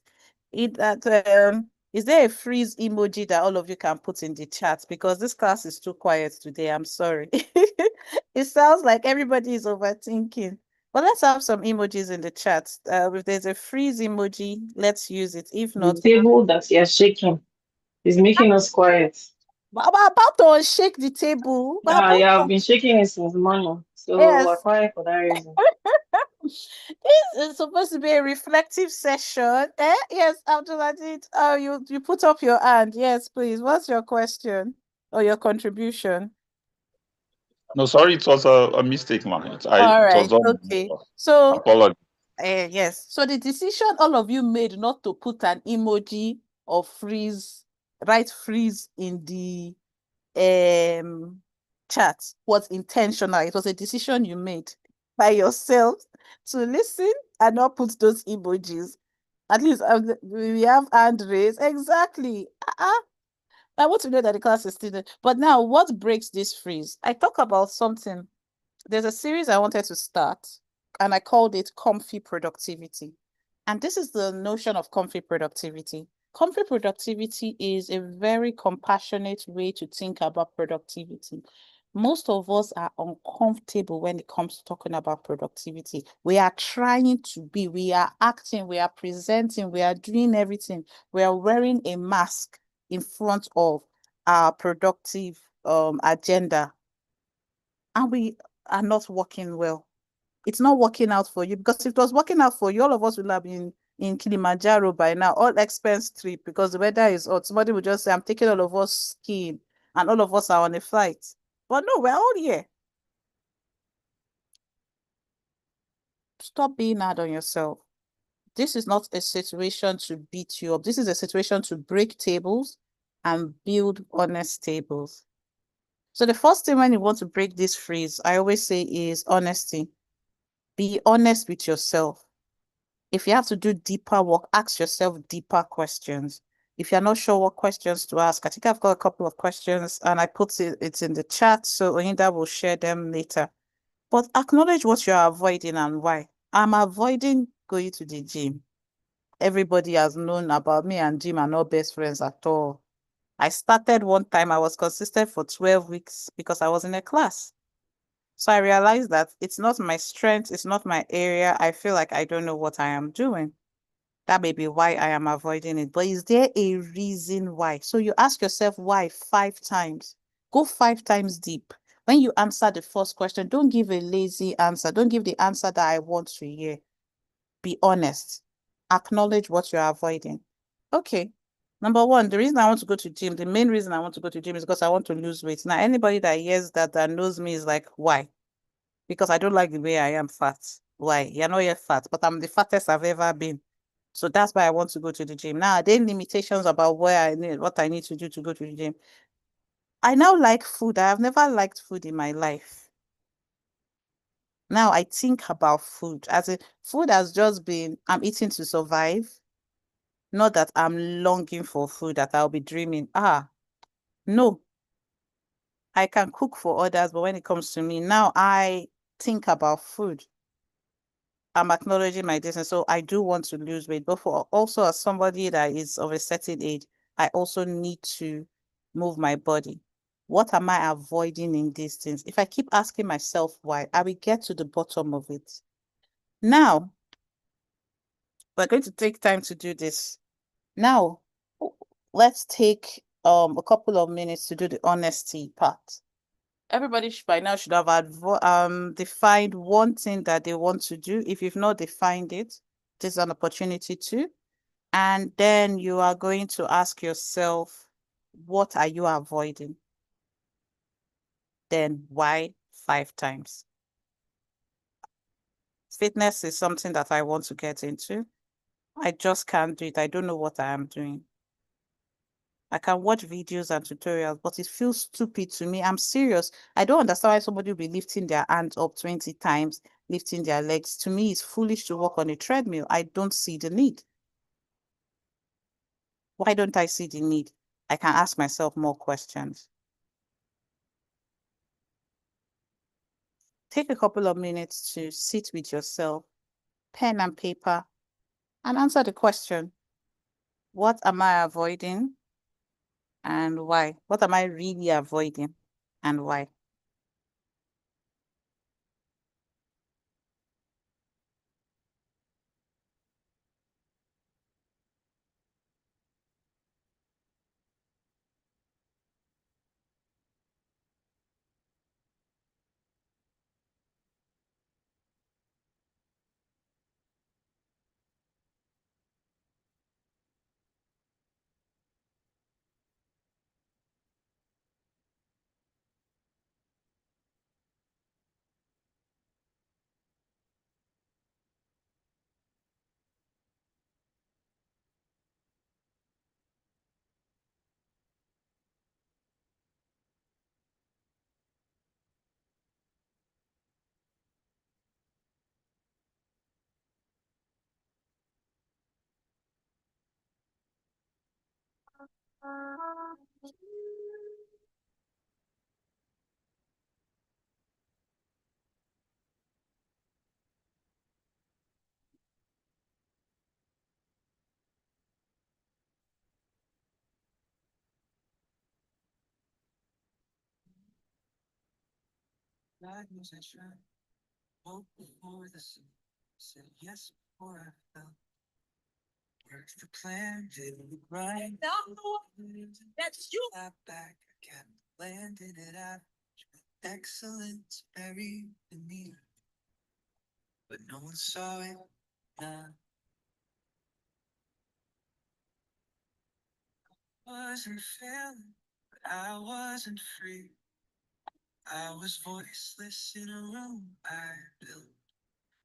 Is there a freeze emoji that all of you can put in the chat? Because this class is too quiet today. I'm sorry. It sounds like everybody is overthinking. But let's have some emojis in the chat. If there's a freeze emoji, let's use it. If The not, table that you're shaking is making us quiet. I'm about to shake the table. Yeah, I've been shaking it since morning, so Yes. we're quiet for that reason. This is supposed to be a reflective session. Yes, Abdulaziz. Oh, you put up your hand. Yes, please. What's your question or your contribution? No, sorry, it was a mistake, man. All right. It was not Okay. So, apology. yes. So the decision all of you made not to put an emoji or freeze, write freeze in the chat was intentional. It was a decision you made by yourself to listen and not put those emojis. At least we have hand raised. Exactly. I want to know that the class is still there. But now, what breaks this freeze? I talk about something. There's a series I wanted to start, and I called it Comfy Productivity. And this is the notion of comfy productivity. Comfy productivity is a very compassionate way to think about productivity. Most of us are uncomfortable when it comes to talking about productivity. We are trying to be, we are acting, we are presenting, we are doing everything. We are wearing a mask in front of our productive agenda. And we are not working well. It's not working out for you, because if it was working out for you, all of us would have been in Kilimanjaro by now, all expense trip, because the weather is hot. Somebody would just say, I'm taking all of us skiing, and all of us are on a flight. But no, we're all here. Stop being hard on yourself. This is not a situation to beat you up. This is a situation to break tables and build honest tables. So the first thing when you want to break this freeze, I always say, is honesty. Be honest with yourself. If you have to do deeper work, ask yourself deeper questions. If you're not sure what questions to ask, I think I've got a couple of questions and I put it in the chat, so Oyinda will share them later. But acknowledge what you're avoiding and why. I'm avoiding going to the gym. Everybody has known about me and gym are not best friends at all. I started one time, I was consistent for 12 weeks because I was in a class. So I realized that it's not my strength, it's not my area. I feel like I don't know what I am doing. That may be why I am avoiding it. But is there a reason why? So you ask yourself why 5 times. Go 5 times deep. When you answer the first question, don't give a lazy answer. Don't give the answer that I want to hear. Be honest. Acknowledge what you're avoiding. Okay. Number one, the reason I want to go to gym, the main reason I want to go to gym is because I want to lose weight. Now, anybody that hears that knows me is like, why? Because I don't like the way I am fat. Why? You're not yet fat, but I'm the fattest I've ever been. So that's why I want to go to the gym. Now, there are limitations about what I need to do to go to the gym. I now like food. I have never liked food in my life. Now I think about food as food has just been, I'm eating to survive. Not that I'm longing for food, that I'll be dreaming. No. I can cook for others, but when it comes to me, now I think about food. I'm acknowledging my distance. So I do want to lose weight, but for also as somebody that is of a certain age, I also need to move my body. What am I avoiding in these things? If I keep asking myself why, I will get to the bottom of it. Now, we're going to take time to do this. Now, let's take a couple of minutes to do the honesty part. Everybody by now should have defined one thing that they want to do. If you've not defined it, this is an opportunity to. And then you are going to ask yourself, what are you avoiding? Then why 5 times? Fitness is something that I want to get into. I just can't do it. I don't know what I am doing. I can watch videos and tutorials, but it feels stupid to me. I'm serious. I don't understand why somebody will be lifting their hands up 20 times, lifting their legs. To me, it's foolish to walk on a treadmill. I don't see the need. Why don't I see the need? I can ask myself more questions. Take a couple of minutes to sit with yourself, pen and paper, and answer the question, what am I avoiding and why? What am I really avoiding and why? God knows I tried. Hope before the sun. Said yes before I fell. Worked the plan, didn't look right. That's you. I back again. Landed it out. Excellence buried in me. But no one saw it. Nah. Wasn't failing, but I wasn't free. I was voiceless in a room I built,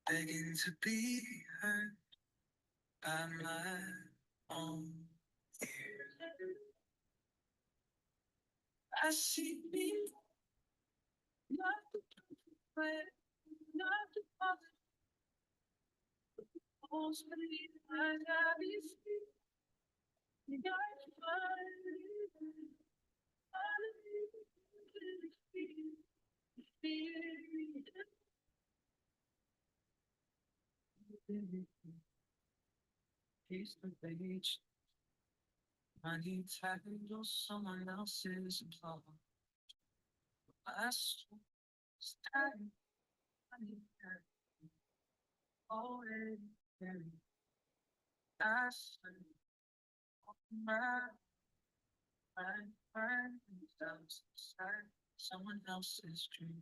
begging to be heard by my own ears. I see me, not the plan, not the positive, mostly I got these feet. Piece the page. Money title someone else's problem. I was tired. Money already buried. I spent my mind inside someone else's dream.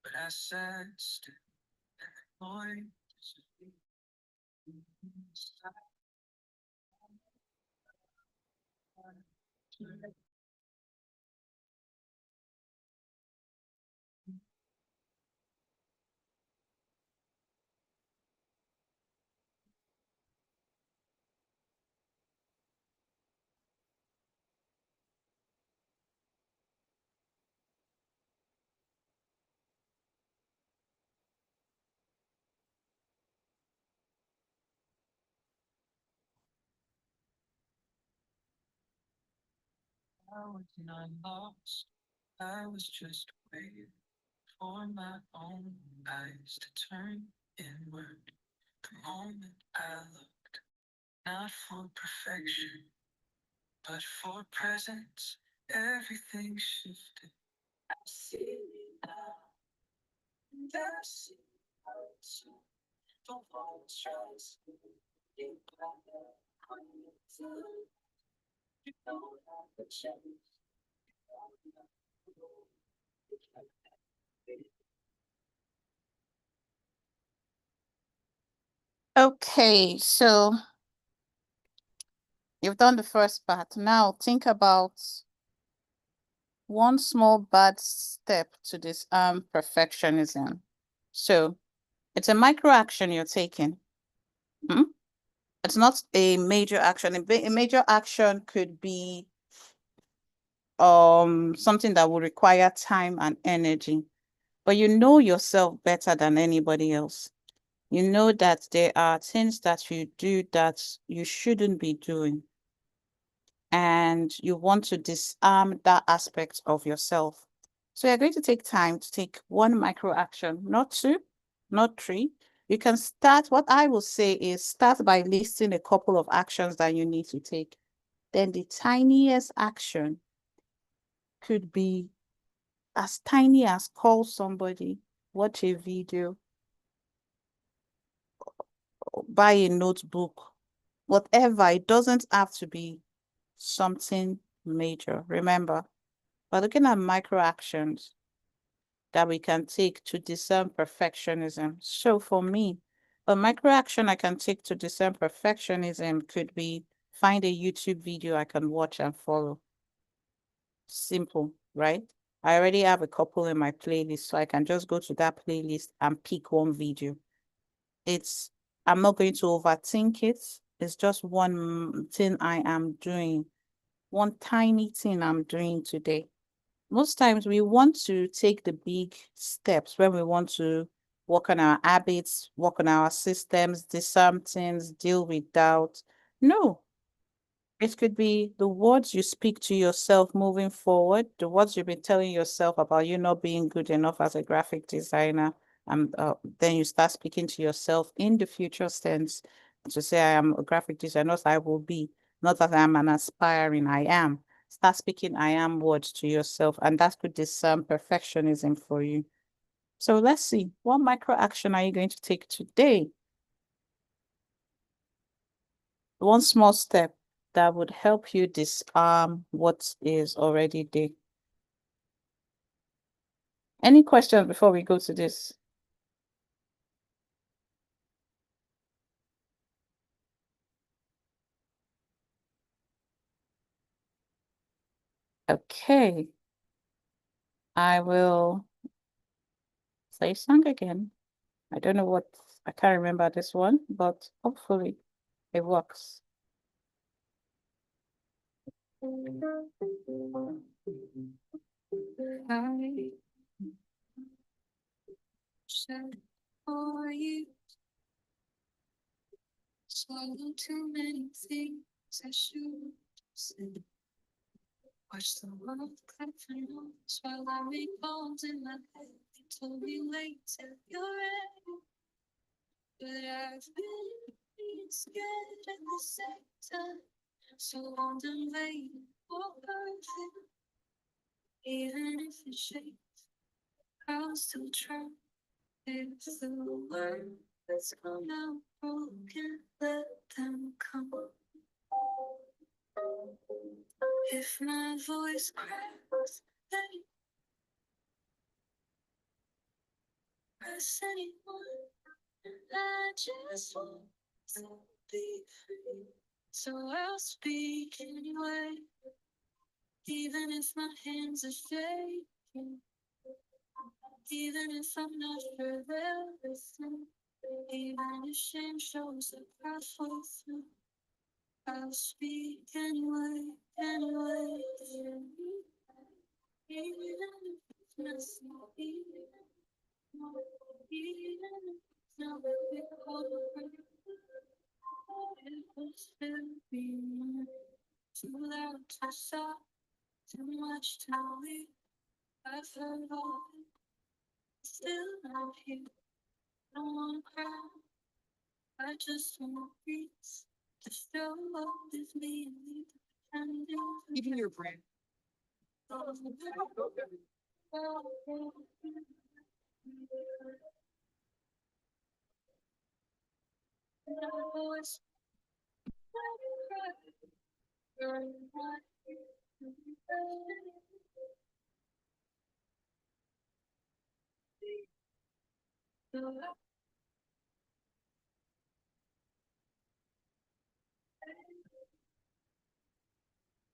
But I sat still and ignored. I was not lost. I was just waiting for my own eyes to turn inward. The moment I looked, not for perfection, but for presence, everything shifted. I see it now, and I see it. Don't always trust me. You don't have the chance. Okay, so you've done the first part. Now think about one small bad step to disarm perfectionism. So it's a micro action you're taking. It's not a major action. A major action could be something that will require time and energy, but you know yourself better than anybody else. You know that there are things that you do that you shouldn't be doing, and you want to disarm that aspect of yourself. So you're going to take time to take one micro action, not two, not three. You can start, what I will say is start by listing a couple of actions that you need to take. Then the tiniest action could be as tiny as call somebody, watch a video, buy a notebook, whatever. It doesn't have to be something major. Remember, we're looking at micro actions that we can take to discern perfectionism. So for me, a micro action I can take to discern perfectionism could be find a YouTube video I can watch and follow. Simple, right? I already have a couple in my playlist, so I can just go to that playlist and pick one video. I'm not going to overthink it. It's just one thing I am doing, one tiny thing I'm doing today. Most times we want to take the big steps when we want to work on our habits, work on our systems, disarm things, deal with doubt. No, it could be the words you speak to yourself moving forward, the words you've been telling yourself about you not being good enough as a graphic designer. And then you start speaking to yourself in the future tense to say, I am a graphic designer, not I will be, not that I am an aspiring, I am. Start speaking I am words to yourself, and that could discern perfectionism for you. So let's see, what micro action are you going to take today? One small step that would help you disarm what is already there. Any questions before we go to this? Okay. I will play song again. I don't know what, I can't remember this one, but hopefully it works. I said for you, swallowed too many things I should say. Watch the world clap for noise while I make bones in my head. They told me wait till you're ready, but I've been scared at the same time. So long done waiting for perfect, even if it shakes, I'll still try. If the words come out broken, let them come. If my voice cracks, then press anyone. I just want to be free, so I'll speak anyway. Even if my hands are shaking, even if I'm not sure of everything, even if shame shows up halfway through, I'll speak anyway, anyway. Even if it's messy, even if it's not perfect, it will still be mine. Too loud, too soft, too much to leave. I've heard all of it, still not here. Don't wanna cry, I just wanna breathe. Just show up with me and leave the pretending. Even your brain.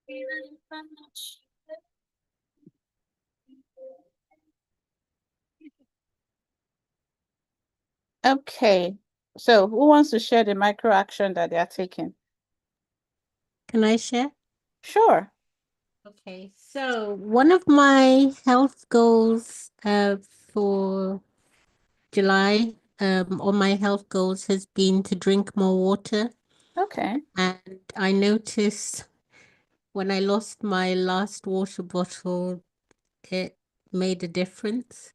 Even if I'm not sure. Okay. So who wants to share the micro action that they are taking? Can I share? Sure. Okay, so one of my health goals for July on my health goals has been to drink more water. Okay. And I noticed when I lost my last water bottle, it made a difference.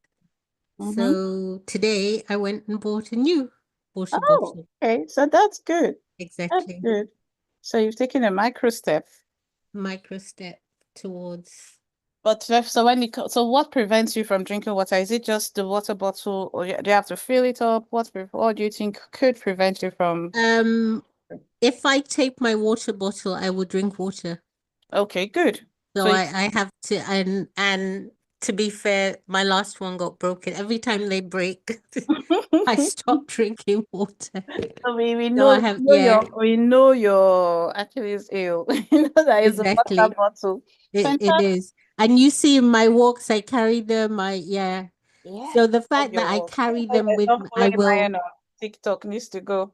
Mm-hmm. So today I went and bought a new water Oh, bottle. okay. So that's good. That's Exactly. good. So you've taken a micro step. Micro step towards. But so so what prevents you from drinking water? Is it just the water bottle, or do you have to fill it up? What do you think could prevent you from? If I take my water bottle, I will drink water. Okay, good. So So I have to, and to be fair, my last one got broken. Every time they break, I stop drinking water. So we So I know have, yeah, we know your Achilles heel. You know that is a water exactly. bottle. It Fantastic. is. And you see in my walks, I carry them. Yeah. So the Love fact your that I work. carry Everybody them that's with, not I following will, Mayan on TikTok needs to go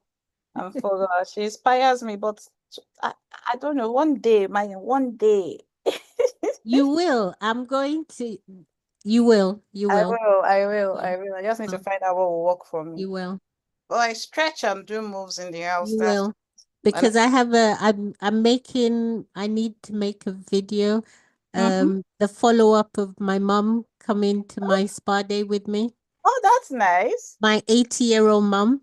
and follow her. She inspires me, but I, I don't know. One day, Mayan, one day. you will. I'm going to, you will, you I will, will, I will, yeah, I will. I just need to will. find out what will work for me. You will, Well, I stretch and do moves in the house. you That's will. and Because I have I'm making, I need to make a video, Mhm. the follow-up of my mum coming to my spa day with me. Oh, that's nice. My 80-year-old mum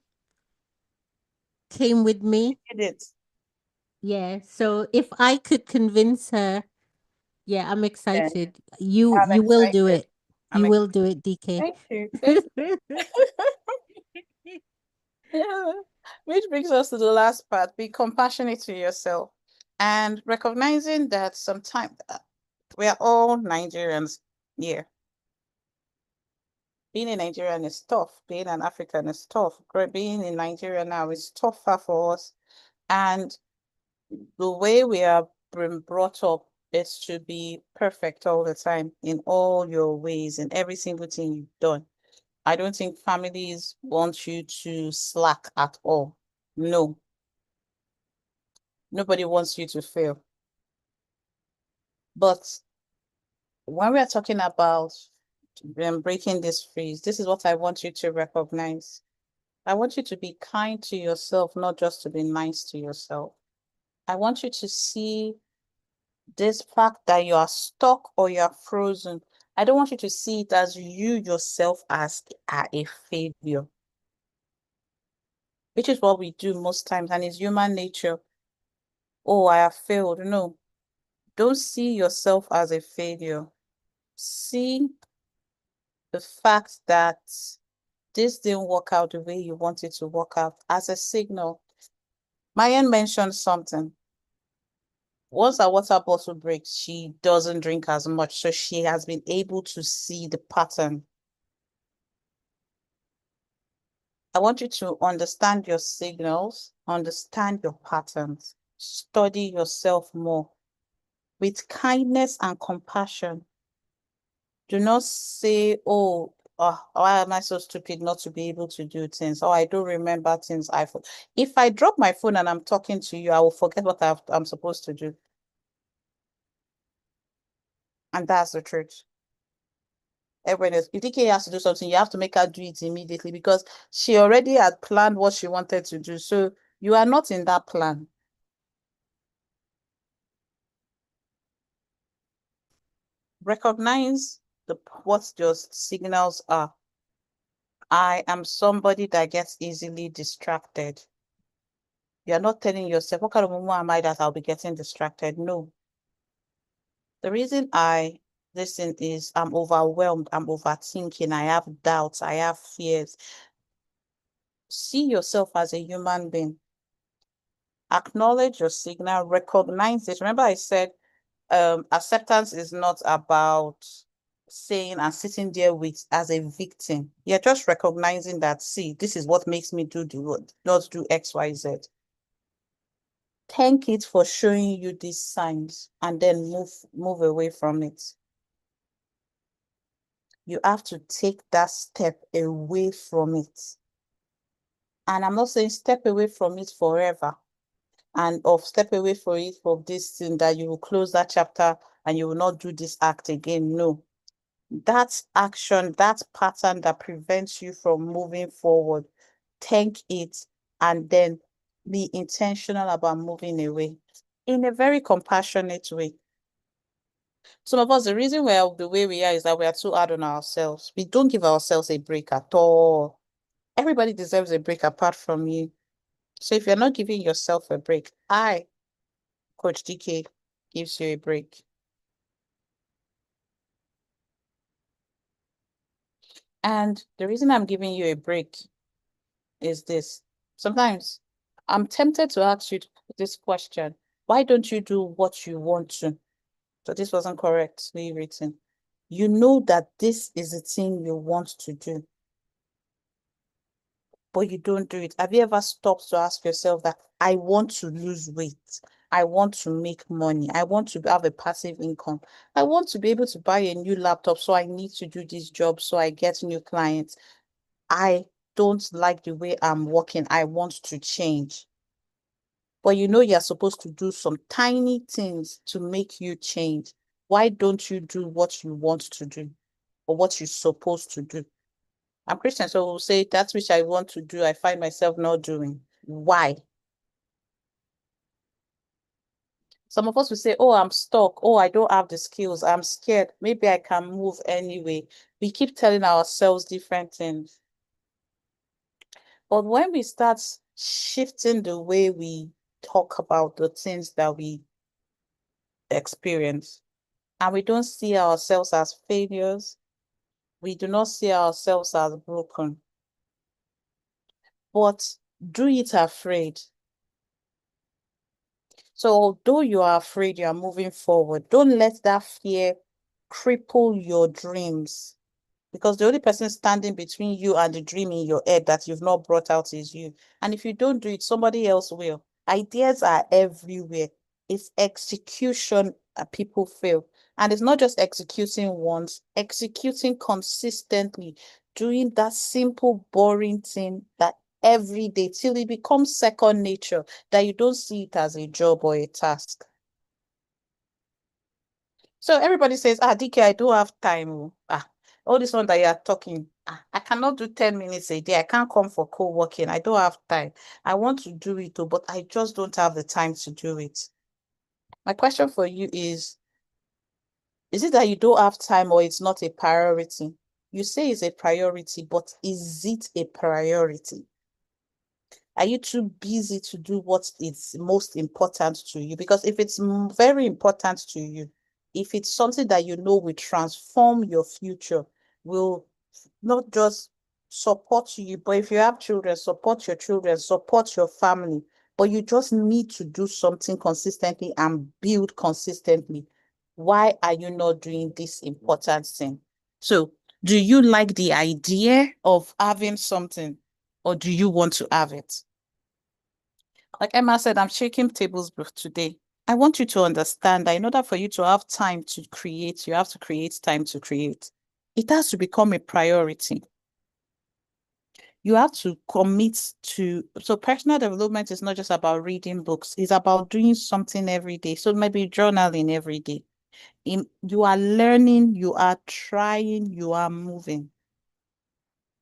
came with me. Did it. Yeah. So if I could convince her, yeah, I'm Yeah, excited. I'm You will do excited. it. I'm You ex will do it, DK. Thank you. Thank Yeah. Which brings us to the last part. Be compassionate to yourself and recognizing that sometimes we are all Nigerians here. Being a Nigerian is tough. Being an African is tough. Being in Nigeria now is tougher for us. And the way we are been brought up is to be perfect all the time in all your ways, in every single thing you've done. I don't think families want you to slack at all. No, nobody wants you to fail. But when we are talking about breaking this freeze, this is what I want you to recognize. I want you to be kind to yourself, not just to be nice to yourself. I want you to see this fact that you are stuck or you are frozen. I don't want you to see it as you yourself as a failure, which is what we do most times, and it's human nature. Oh, I have failed. No, don't see yourself as a failure. See the fact that this didn't work out the way you want it to work out as a signal. Mayan mentioned something. Once her water bottle breaks, she doesn't drink as much. So she has been able to see the pattern. I want you to understand your signals, understand your patterns, study yourself more. with kindness and compassion. Do not say, oh, why am I so stupid not to be able to do things? Oh, I don't remember things. If I drop my phone and I'm talking to you, I will forget what I'm supposed to do. And that's the truth. Everyone else, if DK has to do something, you have to make her do it immediately because she already had planned what she wanted to do. So you are not in that plan. Recognize what your signals are. I am somebody that gets easily distracted. You're not telling yourself, what kind of woman am I that I'll be getting distracted? No. The reason I listen is I'm overwhelmed, I'm overthinking, I have doubts, I have fears. See yourself as a human being. Acknowledge your signal, recognize it. Remember I said acceptance is not about saying and sitting there with as a victim. You're just recognizing that, see, this is what makes me not do X, Y, Z. Thank it for showing you these signs and then move away from it. You have to take that step away from it. And I'm not saying step away from it forever and step away from it for this thing that you will close that chapter and you will not do this act again. No. That action, that pattern that prevents you from moving forward, thank it and then be intentional about moving away in a very compassionate way. Some of us, the reason we are the way we are is that we are too hard on ourselves. We don't give ourselves a break at all. Everybody deserves a break apart from you. So if you're not giving yourself a break, Coach DK, gives you a break. And the reason I'm giving you a break is this. Sometimes I'm tempted to ask you this question. Why don't you do what you want to? So this wasn't correctly written. You know that this is the thing you want to do, but you don't do it. Have you ever stopped to ask yourself that I want to lose weight? I want to make money. I want to have a passive income. I want to be able to buy a new laptop. So I need to do this job so I get new clients. I don't like the way I'm working. I want to change. But you know you're supposed to do some tiny things to make you change. Why don't you do what you want to do or what you're supposed to do? I'm Christian, so we'll say that's which I want to do. I find myself not doing. Why? Some of us will say, oh, I'm stuck. Oh, I don't have the skills. I'm scared. Maybe I can move anyway. We keep telling ourselves different things. But when we start shifting the way we talk about the things that we experience, and we don't see ourselves as failures, we do not see ourselves as broken, but do it afraid. So although you are afraid, you are moving forward. Don't let that fear cripple your dreams, because the only person standing between you and the dream in your head that you've not brought out is you. And if you don't do it, somebody else will. Ideas are everywhere. It's execution that people fail. And it's not just executing once, executing consistently, doing that simple, boring thing that every day till it becomes second nature, that you don't see it as a job or a task. So everybody says, DK, I don't have time. All this one that you are talking, I cannot do 10 minutes a day. I can't come for co-working. I don't have time. I want to do it, but I just don't have the time to do it. My question for you is it that you don't have time or it's not a priority? You say it's a priority, but is it a priority? Are you too busy to do what is most important to you? Because if it's very important to you, if it's something that you know will transform your future, will not just support you, but if you have children, support your children, support your family, but you just need to do something consistently and build consistently. Why are you not doing this important thing? So, do you like the idea of having something, or do you want to have it? Like Emma said, I'm shaking tables today. I want you to understand that in order for you to have time to create, you have to create time to create. It has to become a priority. You have to commit to, so personal development is not just about reading books, it's about doing something every day. So maybe journaling every day. You are learning, you are trying, you are moving.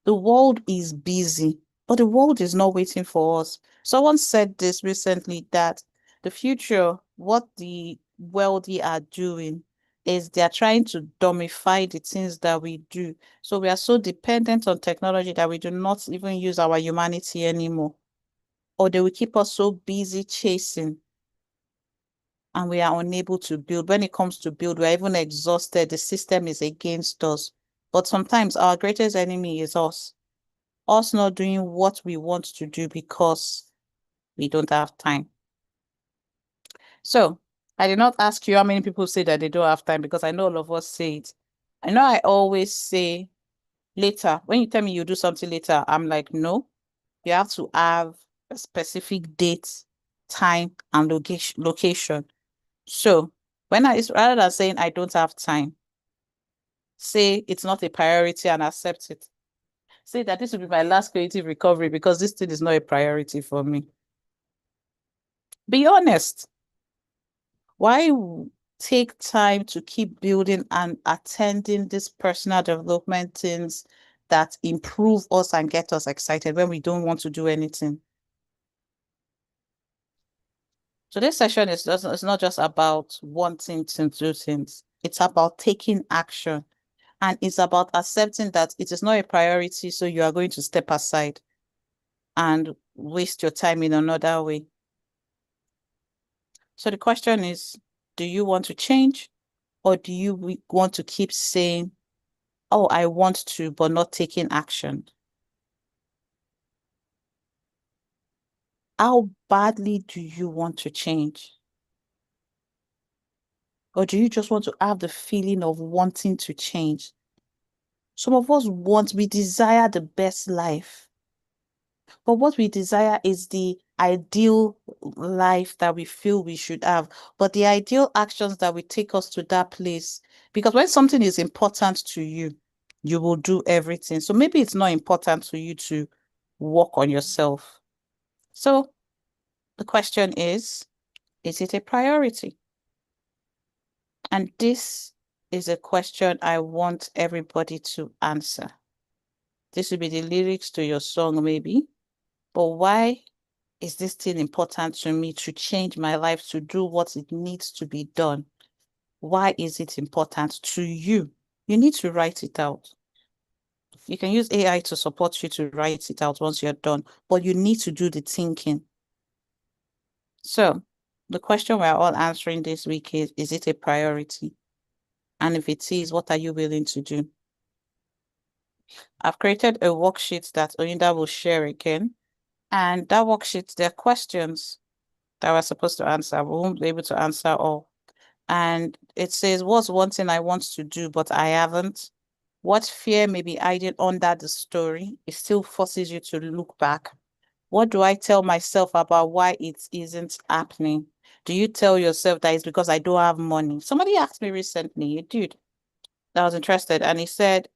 The world is busy, but the world is not waiting for us. Someone said this recently, that the future, what the wealthy are doing is they're trying to dumbify the things that we do. So we are so dependent on technology that we do not even use our humanity anymore. Or they will keep us so busy chasing, and we are unable to build. When it comes to build, we're even exhausted. The system is against us. But sometimes our greatest enemy is us not doing what we want to do because we don't have time. So I did not ask you how many people say that they don't have time, because I know all of us say it. I know I always say later. When you tell me you do something later, I'm like, no, you have to have a specific date, time, and location. So rather than saying I don't have time, say it's not a priority and accept it. Say that this will be my last creative recovery because this thing is not a priority for me. Be honest. Why take time to keep building and attending these personal development things that improve us and get us excited when we don't want to do anything? So this session is it's not just about wanting to do things. It's about taking action. And it's about accepting that it is not a priority, so you are going to step aside and waste your time in another way. So the question is, do you want to change, or do you want to keep saying, oh, I want to, but not taking action? How badly do you want to change? Or do you just want to have the feeling of wanting to change? Some of us we desire the best life. But what we desire is the ideal life that we feel we should have, but the ideal actions that will take us to that place. Because when something is important to you, you will do everything. So maybe it's not important to you to work on yourself. So the question is it a priority? And this is a question I want everybody to answer. This will be the lyrics to your song, maybe. But why is this thing important to me, to change my life, to do what it needs to be done? Why is it important to you? You need to write it out. You can use AI to support you to write it out once you're done, but you need to do the thinking. So the question we're all answering this week is it a priority? And if it is, what are you willing to do? I've created a worksheet that Oyinda will share again. And that worksheet, there are questions that we're supposed to answer. We won't be able to answer all. And it says, what's one thing I want to do, but I haven't? What fear may be hiding under the story? It still forces you to look back. What do I tell myself about why it isn't happening? Do you tell yourself that it's because I don't have money? Somebody asked me recently, a dude that was interested, and he said,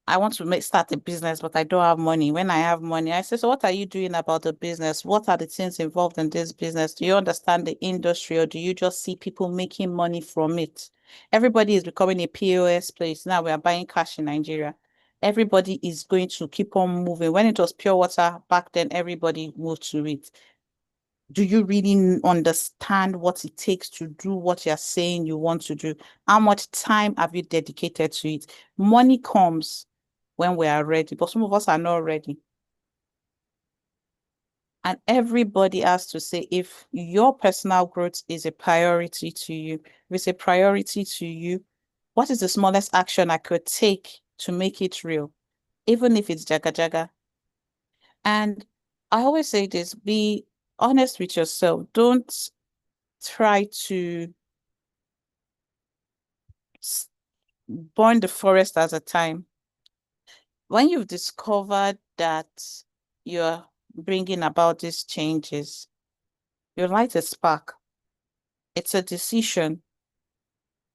I want to start a business, but I don't have money. When I have money, I say, so what are you doing about the business? What are the things involved in this business? Do you understand the industry, or do you just see people making money from it? Everybody is becoming a POS place. Now we are buying cash in Nigeria. Everybody is going to keep on moving. When it was pure water back then, everybody moved to it. Do you really understand what it takes to do what you're saying you want to do? How much time have you dedicated to it? Money comes when we are ready, but some of us are not ready. And everybody has to say, if your personal growth is a priority to you, if it's a priority to you, what is the smallest action I could take to make it real? Even if it's jaga jaga. And I always say this, be honest with yourself. Don't try to burn the forest at a time. When you've discovered that you're bringing about these changes, You light a spark. It's a decision.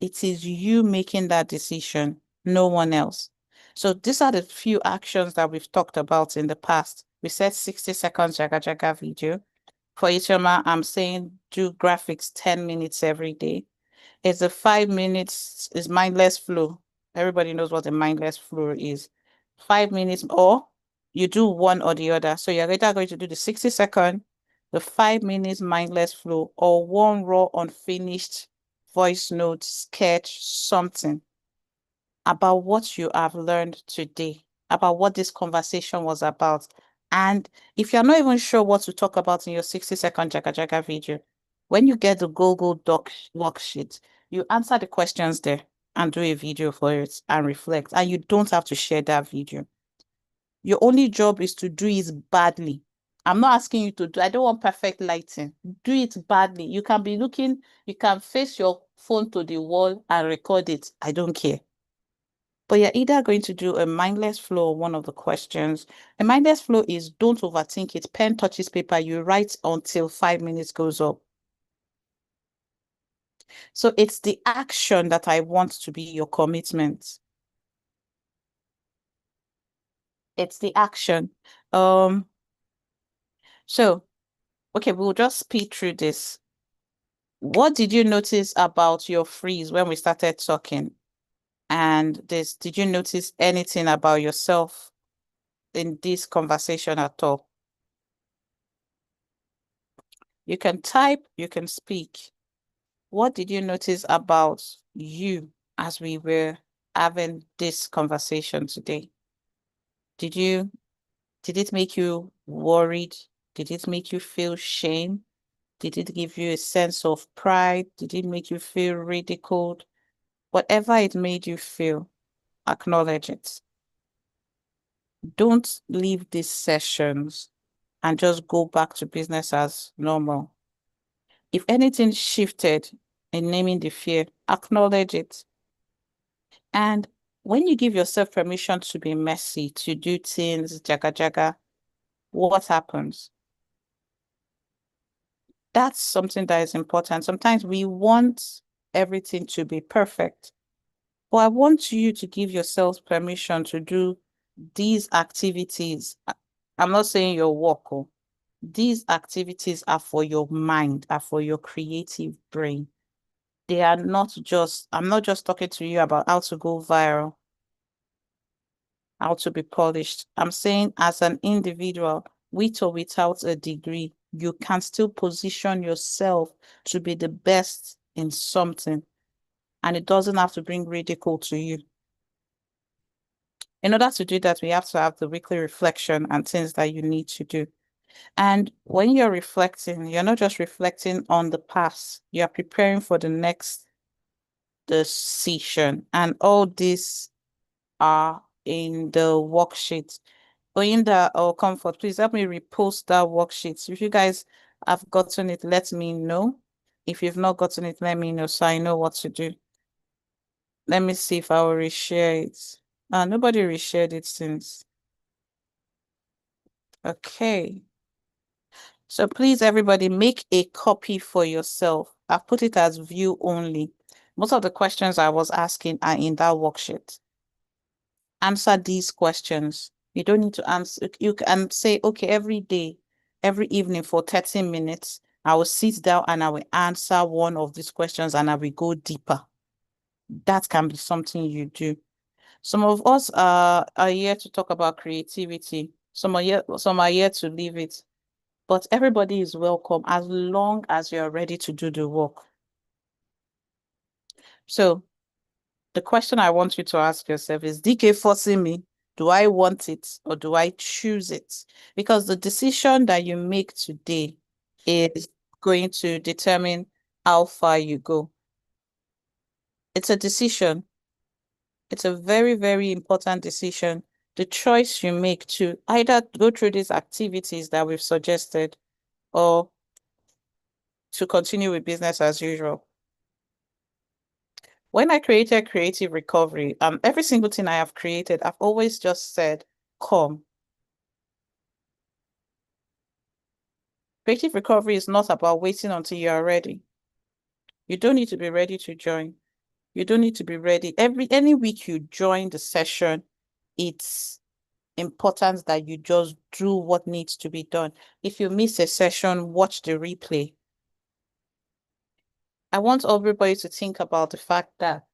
It is you making that decision, no one else. So these are the few actions that we've talked about in the past. We said 60 seconds Jaga Jaga video. For Ichoma, I'm saying do graphics 10 minutes every day. It's a 5 minutes is mindless flow. Everybody knows what a mindless flow is. 5 minutes, or you do one or the other. So you're either going to do the 60-second, the 5 minutes mindless flow, or one raw unfinished voice note, sketch, something about what you have learned today, about what this conversation was about. And if you're not even sure what to talk about in your 60-second Jaga Jaga video, when you get the Google Doc worksheet, you answer the questions there and do a video for it and reflect. And you don't have to share that video. Your only job is to do it badly. I'm not asking you to do, I don't want perfect lighting. Do it badly. You can be looking, you can face your phone to the wall and record it. I don't care. But you're either going to do a mindless flow or one of the questions. A mindless flow is don't overthink it. Pen touches paper, you write until 5 minutes goes up. So it's the action that I want to be your commitment. It's the action. So, okay, we'll just speed through this. What did you notice about your freeze when we started talking? And this, did you notice anything about yourself in this conversation at all? You can type, you can speak. What did you notice about you as we were having this conversation today? Did it make you worried? Did it make you feel shame? Did it give you a sense of pride? Did it make you feel ridiculed? Whatever it made you feel, acknowledge it. Don't leave these sessions and just go back to business as normal. If anything shifted in naming the fear, acknowledge it. And when you give yourself permission to be messy, to do things, jaga jaga, what happens? That's something that is important. Sometimes we want everything to be perfect. But I want you to give yourself permission to do these activities. I'm not saying your work. These activities are for your mind, are for your creative brain. They are not just, I'm not just talking to you about how to go viral, how to be polished. I'm saying as an individual, with or without a degree, you can still position yourself to be the best in something. And it doesn't have to bring ridicule to you. In order to do that, we have to have the weekly reflection and things that you need to do. And when you're reflecting, you're not just reflecting on the past, you're preparing for the next decision. And all these are in the worksheet. Oyinda or Comfort, please help me repost that worksheet. If you guys have gotten it, let me know. If you've not gotten it, let me know so I know what to do. Let me see if I will reshare it. Nobody reshared it since. Okay. So please, everybody, make a copy for yourself. I've put it as view only. Most of the questions I was asking are in that worksheet. Answer these questions. You don't need to answer. You can say, okay, every day, every evening for 30 minutes, I will sit down and I will answer one of these questions and I will go deeper. That can be something you do. Some of us are here to talk about creativity. Some are here to leave it. But everybody is welcome as long as you're ready to do the work. So the question I want you to ask yourself is, DK forcing me? Do I want it or do I choose it? Because the decision that you make today is going to determine how far you go. It's a decision. It's a very, very important decision. The choice you make to either go through these activities that we've suggested or to continue with business as usual. When I created Creative Recovery, every single thing I have created, I've always just said, come. Creative recovery is not about waiting until you are ready. You don't need to be ready to join. You don't need to be ready. Any week you join the session, it's important that you just do what needs to be done. If you miss a session, watch the replay. I want everybody to think about the fact that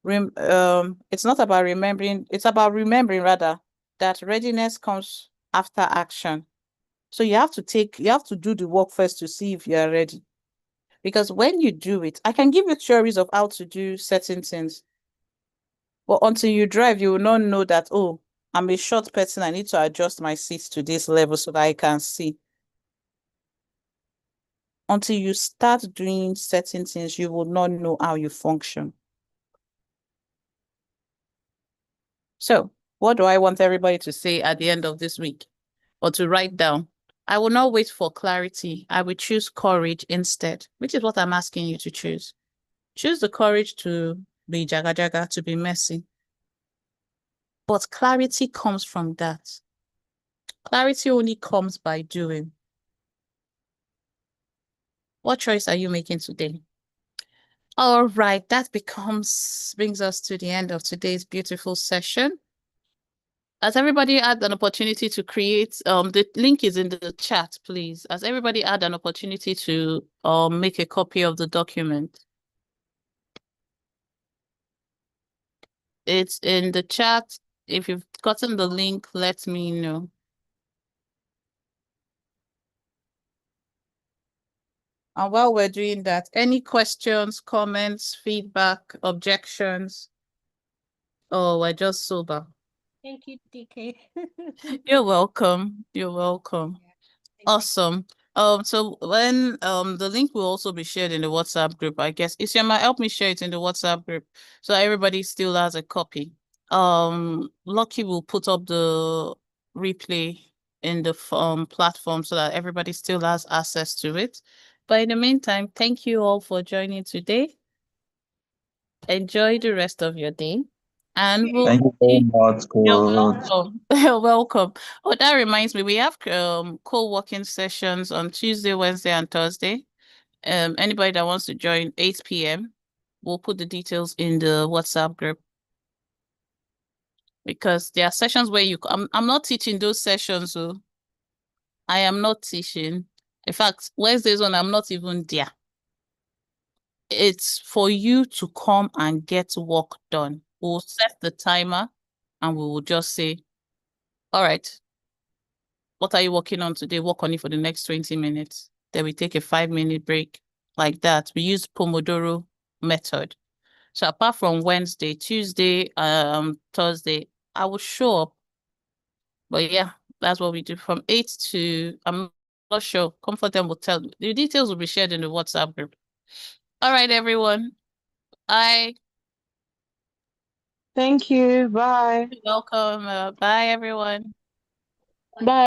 it's not about remembering, it's about remembering rather that readiness comes after action. So you have to do the work first to see if you are ready. Because when you do it, I can give you theories of how to do certain things. But until you drive, you will not know that, oh, I'm a short person. I need to adjust my seat to this level so that I can see. Until you start doing certain things, you will not know how you function. So what do I want everybody to say at the end of this week or to write down? I will not wait for clarity. I will choose courage instead, which is what I'm asking you to choose. Choose the courage to be jaga jaga, to be messy. But clarity comes from that. Clarity only comes by doing. What choice are you making today? All right, that brings us to the end of today's beautiful session. Has everybody had an opportunity to create, the link is in the chat, please. Has everybody had an opportunity to make a copy of the document? It's in the chat. If you've gotten the link, let me know. And while we're doing that, any questions, comments, feedback, objections? Oh, we're just sober. Thank you, DK. You're welcome. You're welcome. Awesome. So when the link will also be shared in the WhatsApp group, I guess. Isioma, help me share it in the WhatsApp group so everybody still has a copy. Lucky will put up the replay in the platform so that everybody still has access to it. But in the meantime, thank you all for joining today. Enjoy the rest of your day. And we'll Thank you very much, You're coach. welcome. You're welcome. Oh, that reminds me, we have co-working sessions on Tuesday, Wednesday, and Thursday. Anybody that wants to join 8 p.m., we'll put the details in the WhatsApp group. Because there are sessions where I'm not teaching those sessions, so I am not teaching. In fact, Wednesdays when I'm not even there. It's for you to come and get work done. We'll set the timer and we will just say, all right, what are you working on today? Work on it for the next 20 minutes. Then we take a 5-minute break like that. We use Pomodoro method. So apart from Wednesday, Tuesday, Thursday, I will show up. But yeah, that's what we do from 8 to, I'm not sure. Comfort will tell. The details will be shared in the WhatsApp group. All right, everyone. Bye. Thank you. Bye. You're welcome. Bye, everyone. Bye.